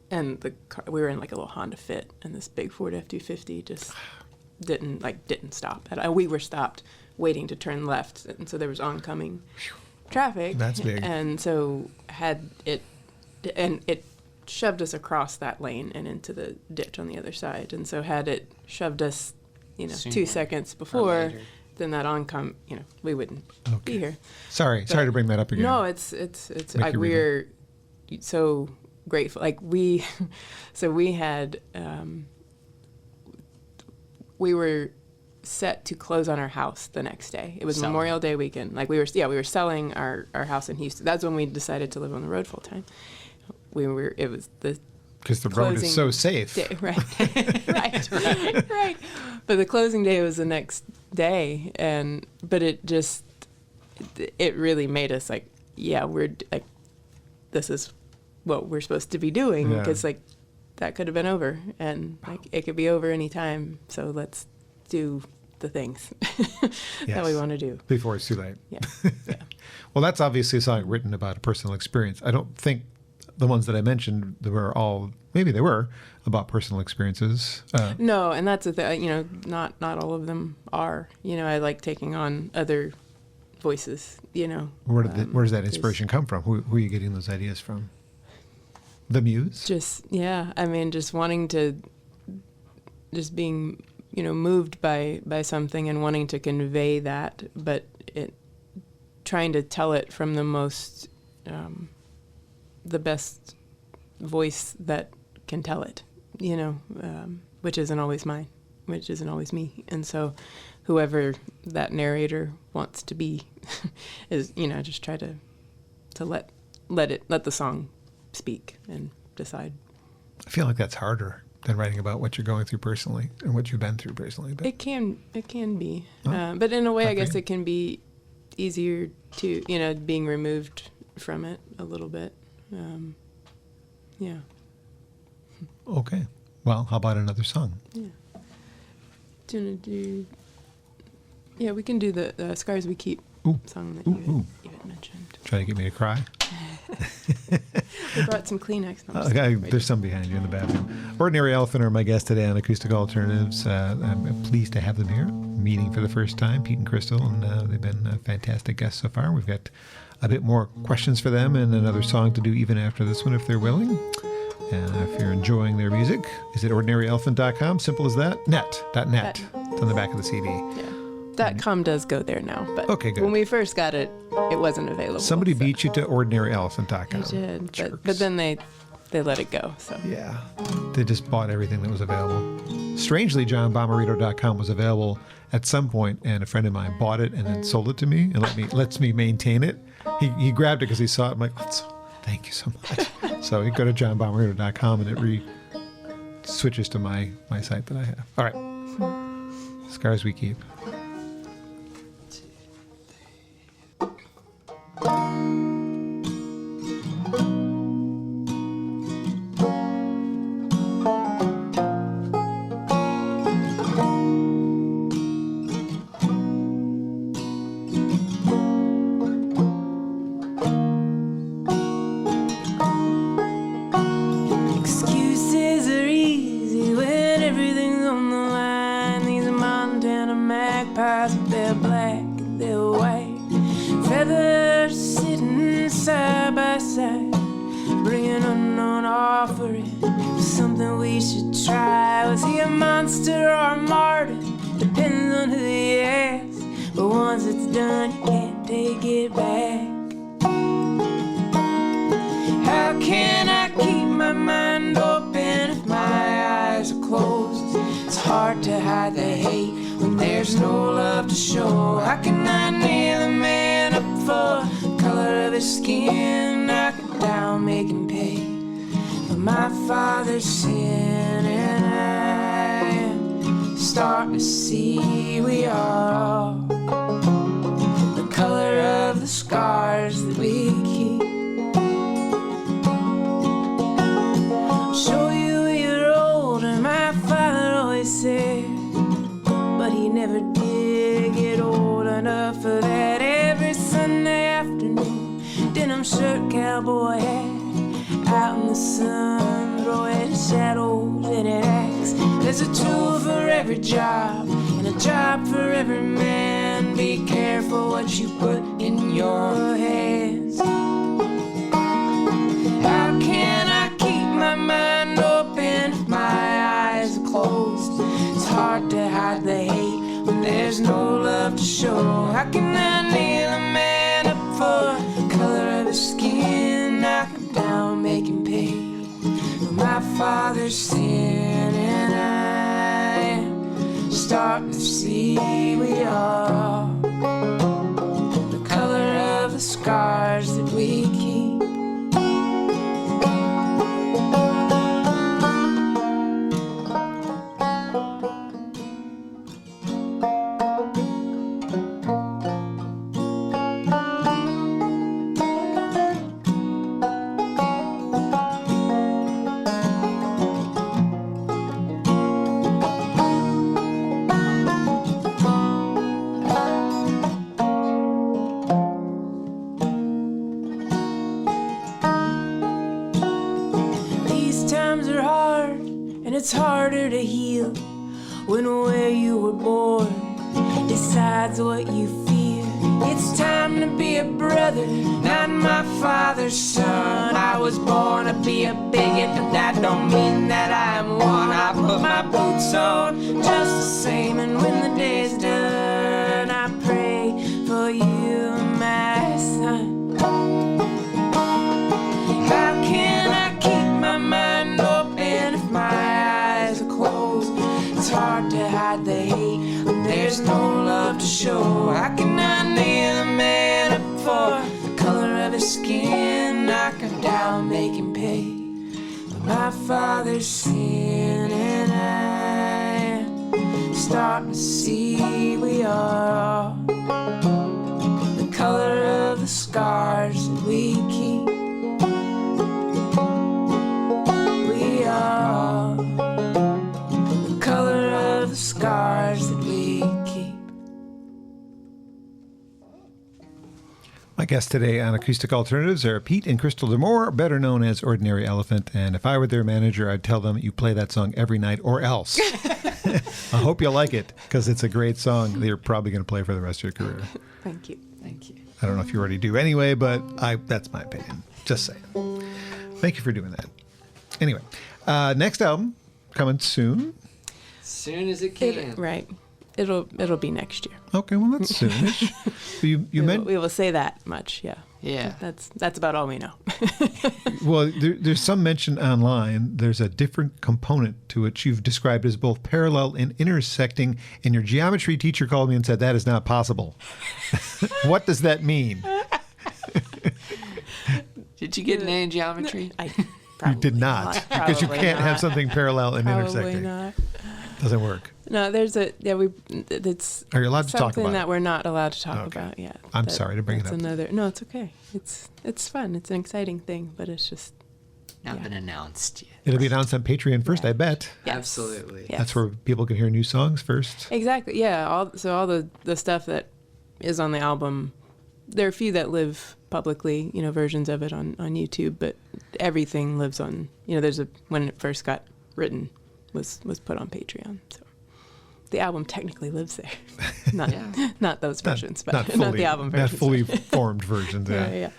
And the car, we were in like a little Honda Fit, and this big Ford F-250 just didn't stop. We were stopped waiting to turn left, and so there was oncoming traffic. That's big. And so it shoved us across that lane and into the ditch on the other side. And so had it shoved us, 2 seconds before, then that we wouldn't be here. Sorry to bring that up again. No, it's like we're so grateful. Like we had, we were set to close on our house the next day. It was Memorial Day weekend. Like we were selling our house in Houston. That's when we decided to live on the road full time. Because the road is so safe. Day, right. Right. But the closing day was the next day, but it really made us like, we're like, this is what we're supposed to be doing, because that could have been over, and it could be over any time. So let's do the things that we want to do before it's too late. Yeah. Well, that's obviously a song written about a personal experience. I don't think the ones that I mentioned maybe they were about personal experiences. No, and that's the thing. Not all of them are. I like taking on other voices. Where does that inspiration come from? Who are you getting those ideas from? The muse? Just wanting to, just being, moved by something and wanting to convey that, but trying to tell it from the most, the best voice that can tell it, which isn't always mine, which isn't always me. And so whoever that narrator wants to be is, just try to let the song speak and decide. I feel like that's harder than writing about what you're going through personally and what you've been through personally. But it can be, but in a way, I guess it can be easier to, being removed from it a little bit. Yeah. Okay. Well, how about another song? Yeah. Do you want to do? Yeah, we can do the Scars We Keep song that you had mentioned. Try to get me to cry. We brought some Kleenex. There's some behind you in the bathroom. Ordinary Elephant are my guest today on Acoustic Alternatives. I'm pleased to have them here, meeting for the first time, Pete and Crystal, and they've been fantastic guests so far. We've got a bit more questions for them and another song to do even after this one if they're willing. And if you're enjoying their music, visit ordinaryelephant.com. Simple as that. .net. It's on the back of the CD. Yeah. .com does go there now, but okay, good. When we first got it, it wasn't available. Somebody beat you to ordinaryelephant.com. They did, but then they let it go. So yeah, they just bought everything that was available. Strangely, Bommarito.com was available at some point, and a friend of mine bought it and then sold it to me and lets me maintain it. He grabbed it because he saw it. I'm like, thank you so much. So you go to johnbommarito.com and it switches to my site that I have. All right, Scars We Keep. Excuses are easy when everything's on the line. These Montana magpies, they're black and they're white. side by side, bringing an unknown offering, something we should try. Was he a monster or a martyr? Depends on who you ask. But once it's done, you can't take it back. How can I keep my mind open if my eyes are closed? It's hard to hide the hate when there's no love to show. How can I nail a man up for the color of his skin? Knock it down, make him pay for my father's sin. And I am starting to see we are all the color of the scars that we keep. Show you you're older, my father always said, but he never did get old enough for that. Every Sunday afternoon, denim shirt, cowboy hat, out in the sun, throwing shadows and an axe. There's a tool for every job and a job for every man. Be careful what you put in your hands. How can I keep my mind open if my eyes are closed? It's hard to hide the hate when there's no love to show. How can I nail a man up for the color of his skin? Knock him down, make him pay for my father's sin. And I am starting to see we are all the color of the scars that we keep. It's harder to heal when where you were born decides what you feel. It's time to be a brother, not my father's son. I was born to be a bigot, but that don't mean that I am one. I put my boots on just the same, and when the day's done, I pray for you, my son. How can I keep my mind open if my it's hard to hide the hate when there's no love to show. How can I nail a man up for the color of his skin? Knock him down, make him pay for my father's sin. And I am starting to see we are all the color of the scars that we keep. We are all scars that we keep. My guests today on Acoustic Alternatives are Pete and Crystal Demore, better known as Ordinary Elephant. And if I were their manager, I'd tell them you play that song every night or else. I hope you like it because it's a great song that you're probably going to play for the rest of your career. Thank you. Thank you. I don't know if you already do anyway, but that's my opinion. Just saying. Thank you for doing that. Anyway, next album coming soon. Soon as it can. Right. It'll be next year. Okay, well that's soonish. We will say that much, yeah. Yeah. That's about all we know. Well, there's some mention online. There's a different component to it you've described as both parallel and intersecting, and your geometry teacher called me and said that is not possible. What does that mean? Did you get an A in geometry? You did not, because you can't have something parallel and intersecting. Not. Doesn't work. No, it's. Are you allowed to talk about something that it? we're not allowed to talk about yet. I'm sorry to bring it up. No, it's okay. It's fun. It's an exciting thing, but it's just not been announced yet. It'll be announced on Patreon first, I bet. Yes. Absolutely. Yes. That's where people can hear new songs first. Exactly. Yeah. All the stuff that is on the album, there are a few that live publicly, versions of it on YouTube, but everything lives on, when it first got written was put on Patreon. So the album technically lives there. Not those versions, but not the album versions. Not fully formed versions. Yeah.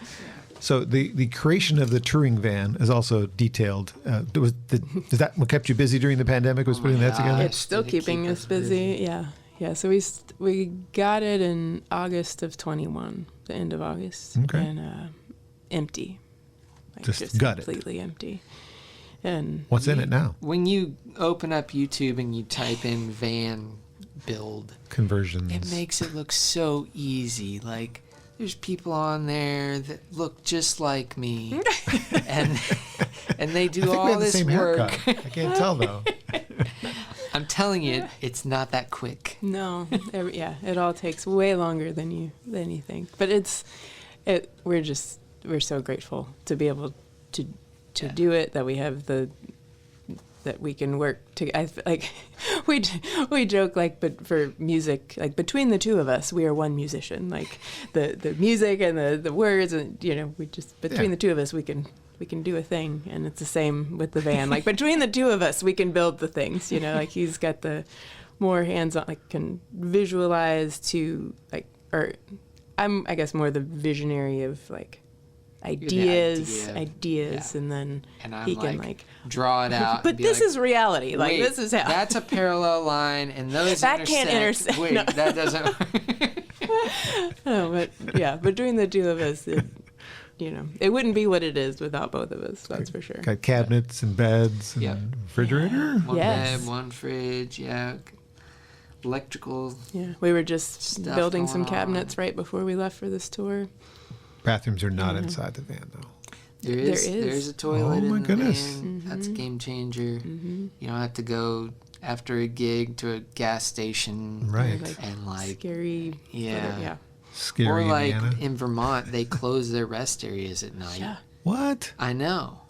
So the creation of the touring van is also detailed. Is that what kept you busy during the pandemic? Was putting that together? It's still keeping us busy. Yeah. So we got it in August of 21, the end of August, and empty, just gutted, completely empty. And what's in it now? When you open up YouTube and you type in van build conversions, it makes it look so easy. Like there's people on there that look just like me, and they do all this work. I can't tell though. I'm telling you, it's not that quick. No, it all takes way longer than you think. But we're so grateful to be able to do it, that we have that we can work together. Like we joke, like, but for music, like between the two of us, we are one musician. Like the music and the words, and we just between the two of us, we can do a thing. And it's the same with the van. Like between the two of us, we can build the things. Like he's got the more hands-on, like can visualize to like, or I'm I guess more the visionary of like ideas, and then and he can like draw it out. But this is reality. Like wait, this is how. That's a parallel line, and those that can't intersect. Wait, no. that doesn't. No, but between the two of us, it wouldn't be what it is without both of us. That's for sure. Got cabinets and beds and refrigerator. One bed, one fridge. Yeah. Electrical. Yeah, we were just building some cabinets right before we left for this tour. Bathrooms are not inside the van, though. There is. There's a toilet in the goodness. van. Mm-hmm. That's a game changer. Mm-hmm. You don't have to go after a gig to a gas station. Right. And like scary. Yeah. Scary. Or like Indiana. in Vermont, they close their rest areas at night. Yeah. What? I know.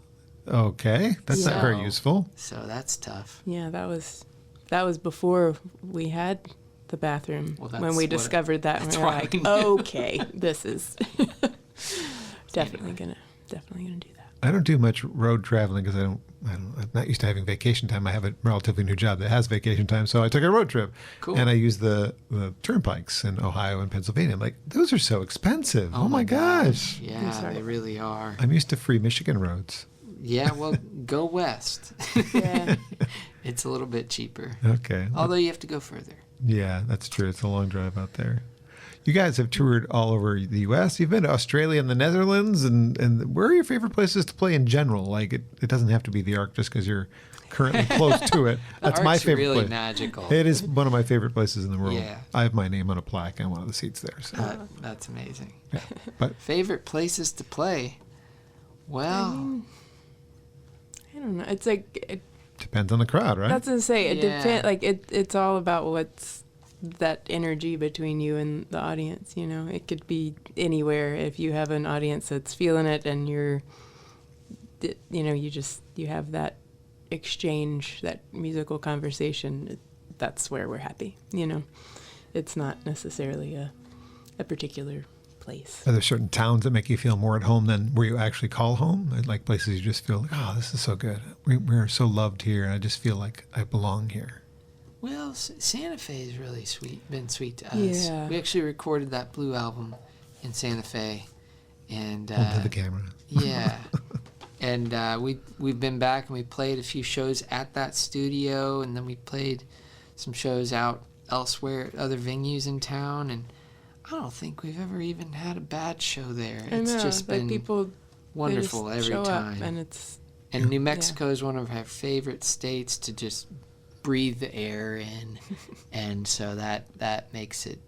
Okay, that's not very useful. So that's tough. Yeah, that was before we had the bathroom, when we discovered that, and we were like, okay, this is definitely gonna do that. I don't do much road traveling because I'm not used to having vacation time. I have a relatively new job that has vacation time, so I took a road trip. Cool. And I used the turnpikes in Ohio and Pennsylvania. I'm like, those are so expensive. Oh my gosh. Yeah, they really are. I'm used to free Michigan roads. Yeah, well, go west. Yeah. It's a little bit cheaper. Okay. Although you have to go further. Yeah, that's true. It's a long drive out there. You guys have toured all over the U.S. You've been to Australia and the Netherlands. And where are your favorite places to play in general? Like, it doesn't have to be the Ark just because you're currently close to it. That's my favorite really place. Magical. It is one of my favorite places in the world. Yeah. I have my name on a plaque on one of the seats there. So. That's amazing. Yeah. But favorite places to play? Well, I don't know. It's like... depends on the crowd, right? That's what I say. It depends. Like it's all about what's that energy between you and the audience. It could be anywhere. If you have an audience that's feeling it, and you have that exchange, that musical conversation. That's where we're happy. It's not necessarily a particular place. Are there certain towns that make you feel more at home than where you actually call home? Like places you just feel like, oh, this is so good. We're so loved here, and I just feel like I belong here. Well, Santa Fe is really been sweet to us. Yeah. We actually recorded that Blue album in Santa Fe. And Hold to the camera. Yeah. And we've been back, and we played a few shows at that studio, and then we played some shows out elsewhere at other venues in town, and I don't think we've ever even had a bad show there. It's just been people, wonderful every time. And New Mexico is one of our favorite states to just breathe the air in, and so that makes it,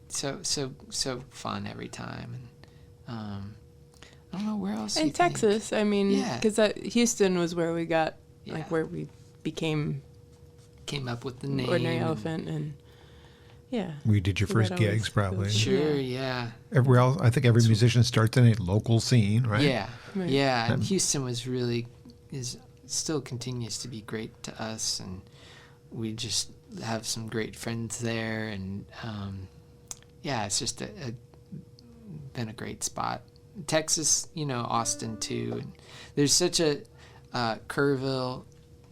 so fun every time. And I don't know where else. In Texas, I mean, because Houston was where we got where we came up with the name Ordinary Elephant, and we did your first gigs probably. Sure, yeah. Everywhere else, I think every musician starts in a local scene, right? Yeah, right. Yeah. And Houston still continues to be great to us, and we just have some great friends there, and it's just been a great spot. Texas, Austin too. And there's such a Kerrville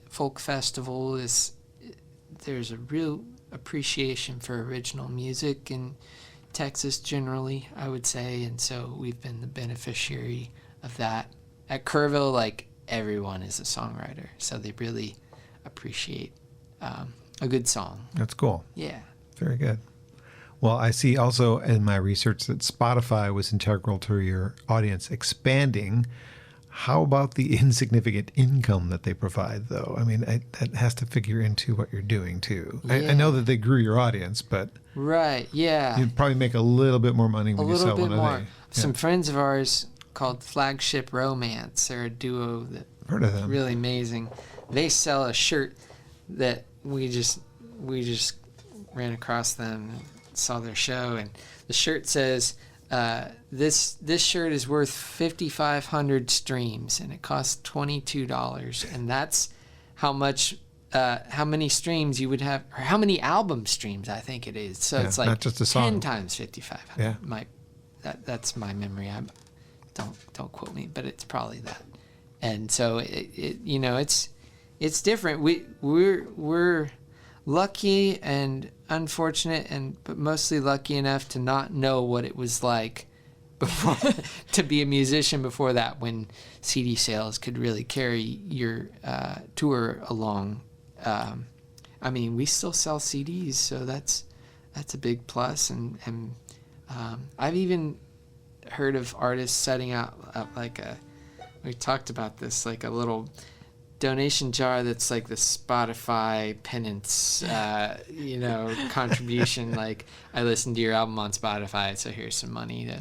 Folk Festival. There's a real appreciation for original music, and Texas generally, I would say, and so we've been the beneficiary of that. At Kerrville, like, everyone is a songwriter, so they really appreciate a good song. That's cool. Yeah. Very good. Well, I see also in my research that Spotify was integral to your audience expanding. How about the insignificant income that they provide, though? I mean, that has to figure into what you're doing, too. Yeah. I know that they grew your audience, but Right, yeah. you'd probably make a little bit more money when you sell one of these. Some friends of ours called Flagship Romance. They're a duo that Heard of them. really amazing. They sell a shirt that we just ran across them and saw their show, and the shirt says this shirt is worth 5,500 streams, and it costs $22, and that's how many streams you would have, or how many album streams I think it is. So it's like not just a song. 10 times 5,500. Yeah. That's my memory. Don't quote me, but it's probably that. And so it's different. We're lucky and unfortunate, but mostly lucky enough to not know what it was like before to be a musician before that, when CD sales could really carry your tour along. I mean, we still sell CDs, so that's a big plus. And I've even heard of artists setting out we talked about this, like a little donation jar that's like the Spotify penance, contribution. Like, I listened to your album on Spotify, so here's some money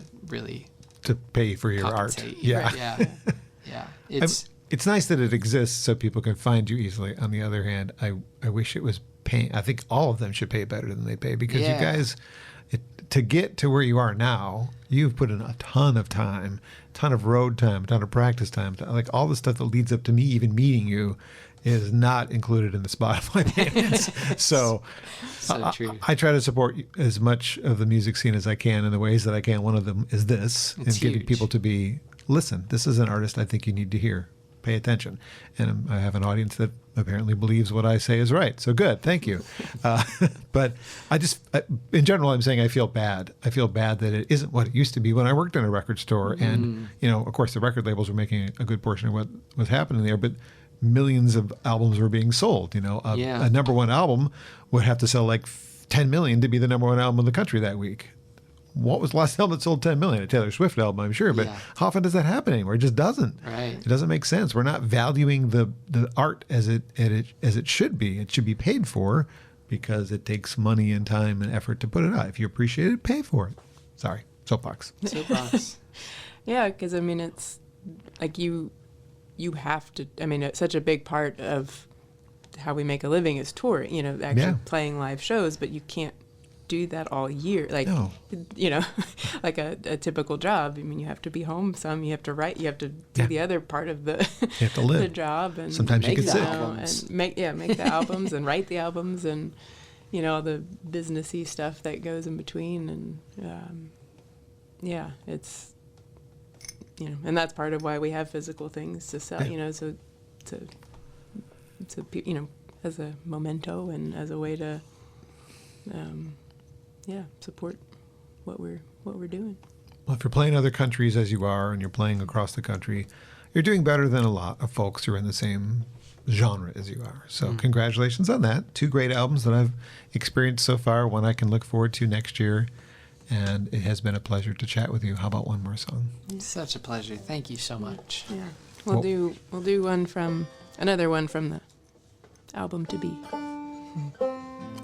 to pay for your art. compensate. Yeah. Right, yeah. It's nice that it exists so people can find you easily. On the other hand, I wish it was paying. I think all of them should pay better than they pay, because you guys, to get to where you are now, you've put in a ton of time, a ton of road time, a ton of practice time. Like, all the stuff that leads up to me even meeting you is not included in the Spotify payments. So true. I try to support as much of the music scene as I can in the ways that I can. One of them is this, It's getting huge. people to listen, this is an artist I think you need to hear. Pay attention. And I have an audience that apparently believes what I say is right. So good. Thank you. But in general, I'm saying I feel bad. I feel bad that it isn't what it used to be when I worked in a record store. And, of course, the record labels were making a good portion of what was happening there, but millions of albums were being sold. A number one album would have to sell like 10 million to be the number one album in the country that week. What was the last album that sold 10 million? A Taylor Swift album, I'm sure, but how often does that happen anymore? It just doesn't. Right. It doesn't make sense. We're not valuing the art as it should be. It should be paid for, because it takes money and time and effort to put it out. If you appreciate it, pay for it. Sorry, soapbox. Soapbox. Yeah, because I mean, it's like you have to. I mean, it's such a big part of how we make a living is touring. Actually playing live shows, but you can't do that all year, like like a typical job. I mean, you have to be home some, you have to write, you have to do the other part of the you have to live. the job, and sometimes you make get the sick. albums. And make the albums and write the albums, and the businessy stuff that goes in between. And it's and that's part of why we have physical things to sell, so to as a memento and as a way to support what we're doing. Well, if you're playing other countries as you are, and you're playing across the country, you're doing better than a lot of folks who are in the same genre as you are. So congratulations on that. 2 great albums that I've experienced so far, one I can look forward to next year. And it has been a pleasure to chat with you. How about one more song? Such a pleasure. Thank you so much. Yeah. We'll do another one from the album To Be.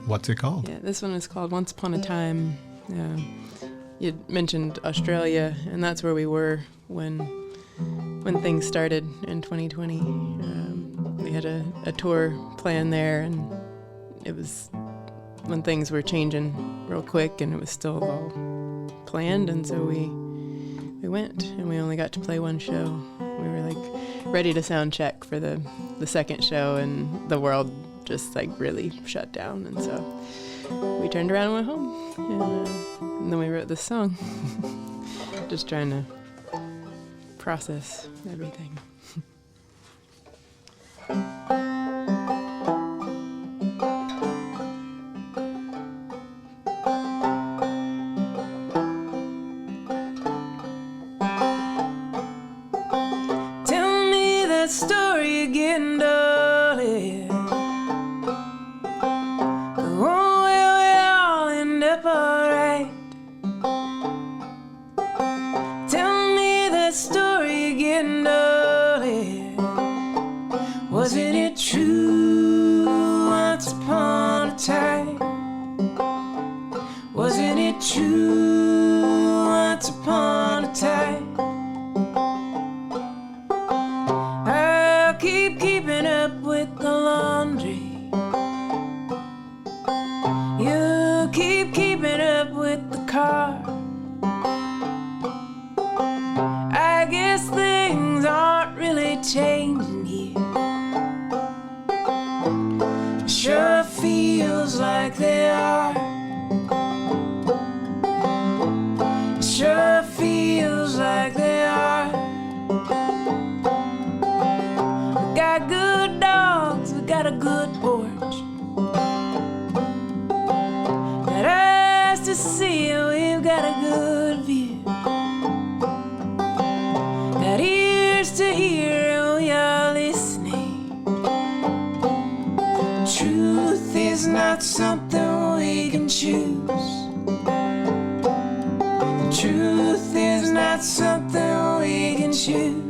What's it called? Yeah, this one is called Once Upon a Time. You mentioned Australia, and that's where we were when things started in 2020. We had a tour planned there, and it was when things were changing real quick, and it was still all planned, and so we went, and we only got to play one show. We were like ready to sound check for the second show, and the world just like really shut down, and so we turned around and went home, and then we wrote this song. Just trying to process everything. it true once upon a time? I'll keep keeping up with the laundry. You keep keeping up with the car. I guess things aren't really changing here. Sure feels like they are. Sure feels like they are. We got good dogs, we got a good porch. Got eyes to see, we've got a good view. Got ears to hear, and we are listening. Truth is not something we can choose. Truth is not something we can choose.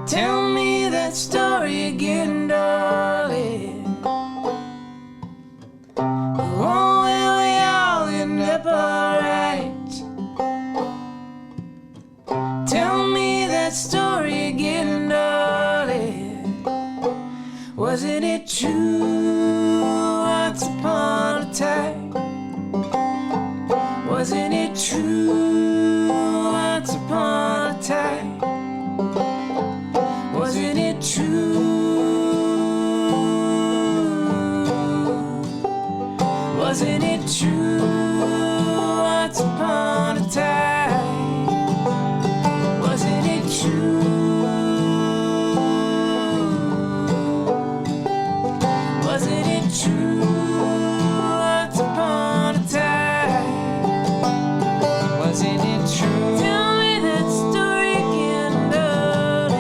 Tell me that story again, darling. The one where we all end up alright. Tell me that story again, darling. Wasn't it true once upon a time? Wasn't it true once upon a time? Wasn't it true? Wasn't it true once upon a time? Wasn't it true? Wasn't it true once upon a time? Wasn't it true? Tell me that story again, darling.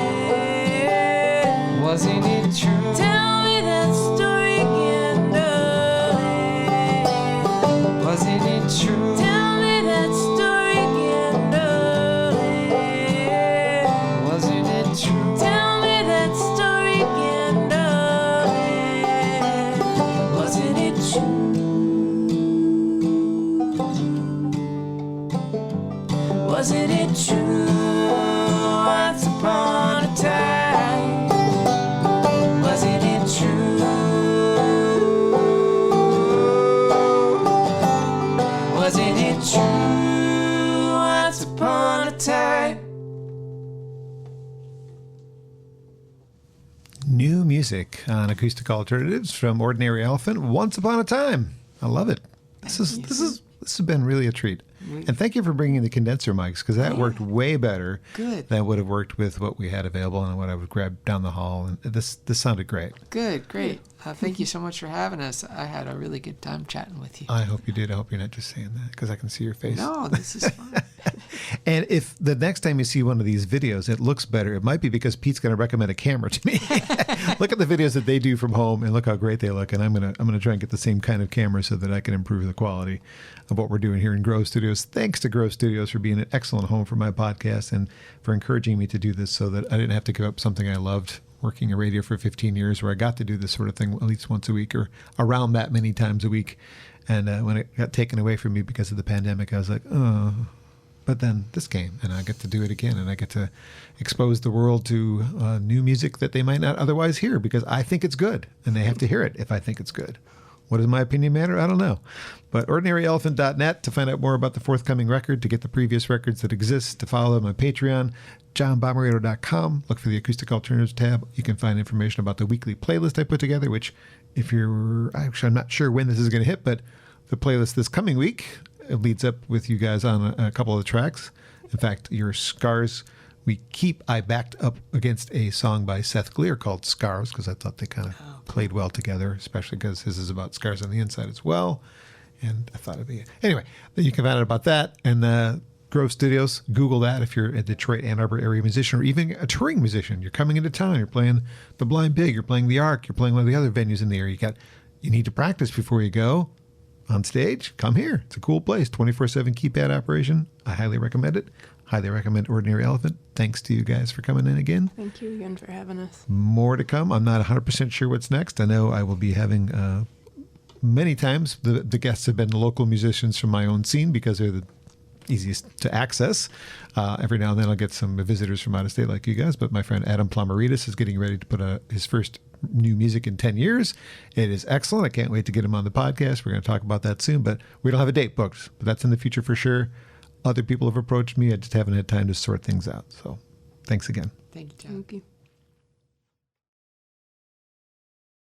Wasn't it true? Tell me that story again, darling. Wasn't it true? Tell me that story again, darling. Wasn't it true? Tell me that story again, darling. Wasn't it true? Wasn't it true once upon a time? Wasn't it true? Wasn't it true once upon a time? New music on Acoustic Alternatives from Ordinary Elephant. Once Upon a Time. I love it. This has been really a treat. And thank you for bringing the condenser mics, because that worked way better than would have worked with what we had available and what I would grab down the hall. And this sounded great. Good, great. Thank you so much for having us. I had a really good time chatting with you. I hope you did. I hope you're not just saying that because I can see your face. No, this is fun. And if the next time you see one of these videos, it looks better, it might be because Pete's going to recommend a camera to me. Look at the videos that they do from home and look how great they look. And I'm gonna try and get the same kind of camera so that I can improve the quality of what we're doing here in Grove Studios. Thanks to Grove Studios for being an excellent home for my podcast and for encouraging me to do this so that I didn't have to give up something I loved, working in radio for 15 years, where I got to do this sort of thing at least once a week or around that many times a week. And when it got taken away from me because of the pandemic, I was like, oh. But then this came, and I get to do it again, and I get to expose the world to new music that they might not otherwise hear because I think it's good, and they have to hear it if I think it's good. What does my opinion matter? I don't know. But ordinaryelephant.net to find out more about the forthcoming record, to get the previous records that exist, to follow them on Patreon, johnbommarito.com. Look for the Acoustic Alternatives tab. You can find information about the weekly playlist I put together, which if you're, actually, I'm not sure when this is going to hit, but the playlist this coming week, it leads up with you guys on a couple of the tracks. In fact, your Scars I backed up against a song by Seth Gleer called Scars, because I thought they kind of played well together, especially because his is about scars on the inside as well. And I thought it'd be... Anyway, then you can find out about that. And Grove Studios, Google that if you're a Detroit, Ann Arbor area musician, or even a touring musician. You're coming into town, you're playing the Blind Pig, you're playing the Ark, you're playing one of the other venues in the area. You need to practice before you go on stage. Come here. It's a cool place. 24/7 keypad operation. I highly recommend it. Highly recommend Ordinary Elephant. Thanks to you guys for coming in again. Thank you again for having us. More to come. I'm not 100% sure what's next. I know I will be having many times the guests have been local musicians from my own scene because they're the easiest to access. Every now and then I'll get some visitors from out of state like you guys, but my friend Adam Bommarito is getting ready to put his first new music in 10 years. It is excellent. I can't wait to get him on the podcast. We're going to talk about that soon, but we don't have a date booked, but that's in the future for sure. Other people have approached me. I just haven't had time to sort things out. So thanks again. Thank you, John. Thank you.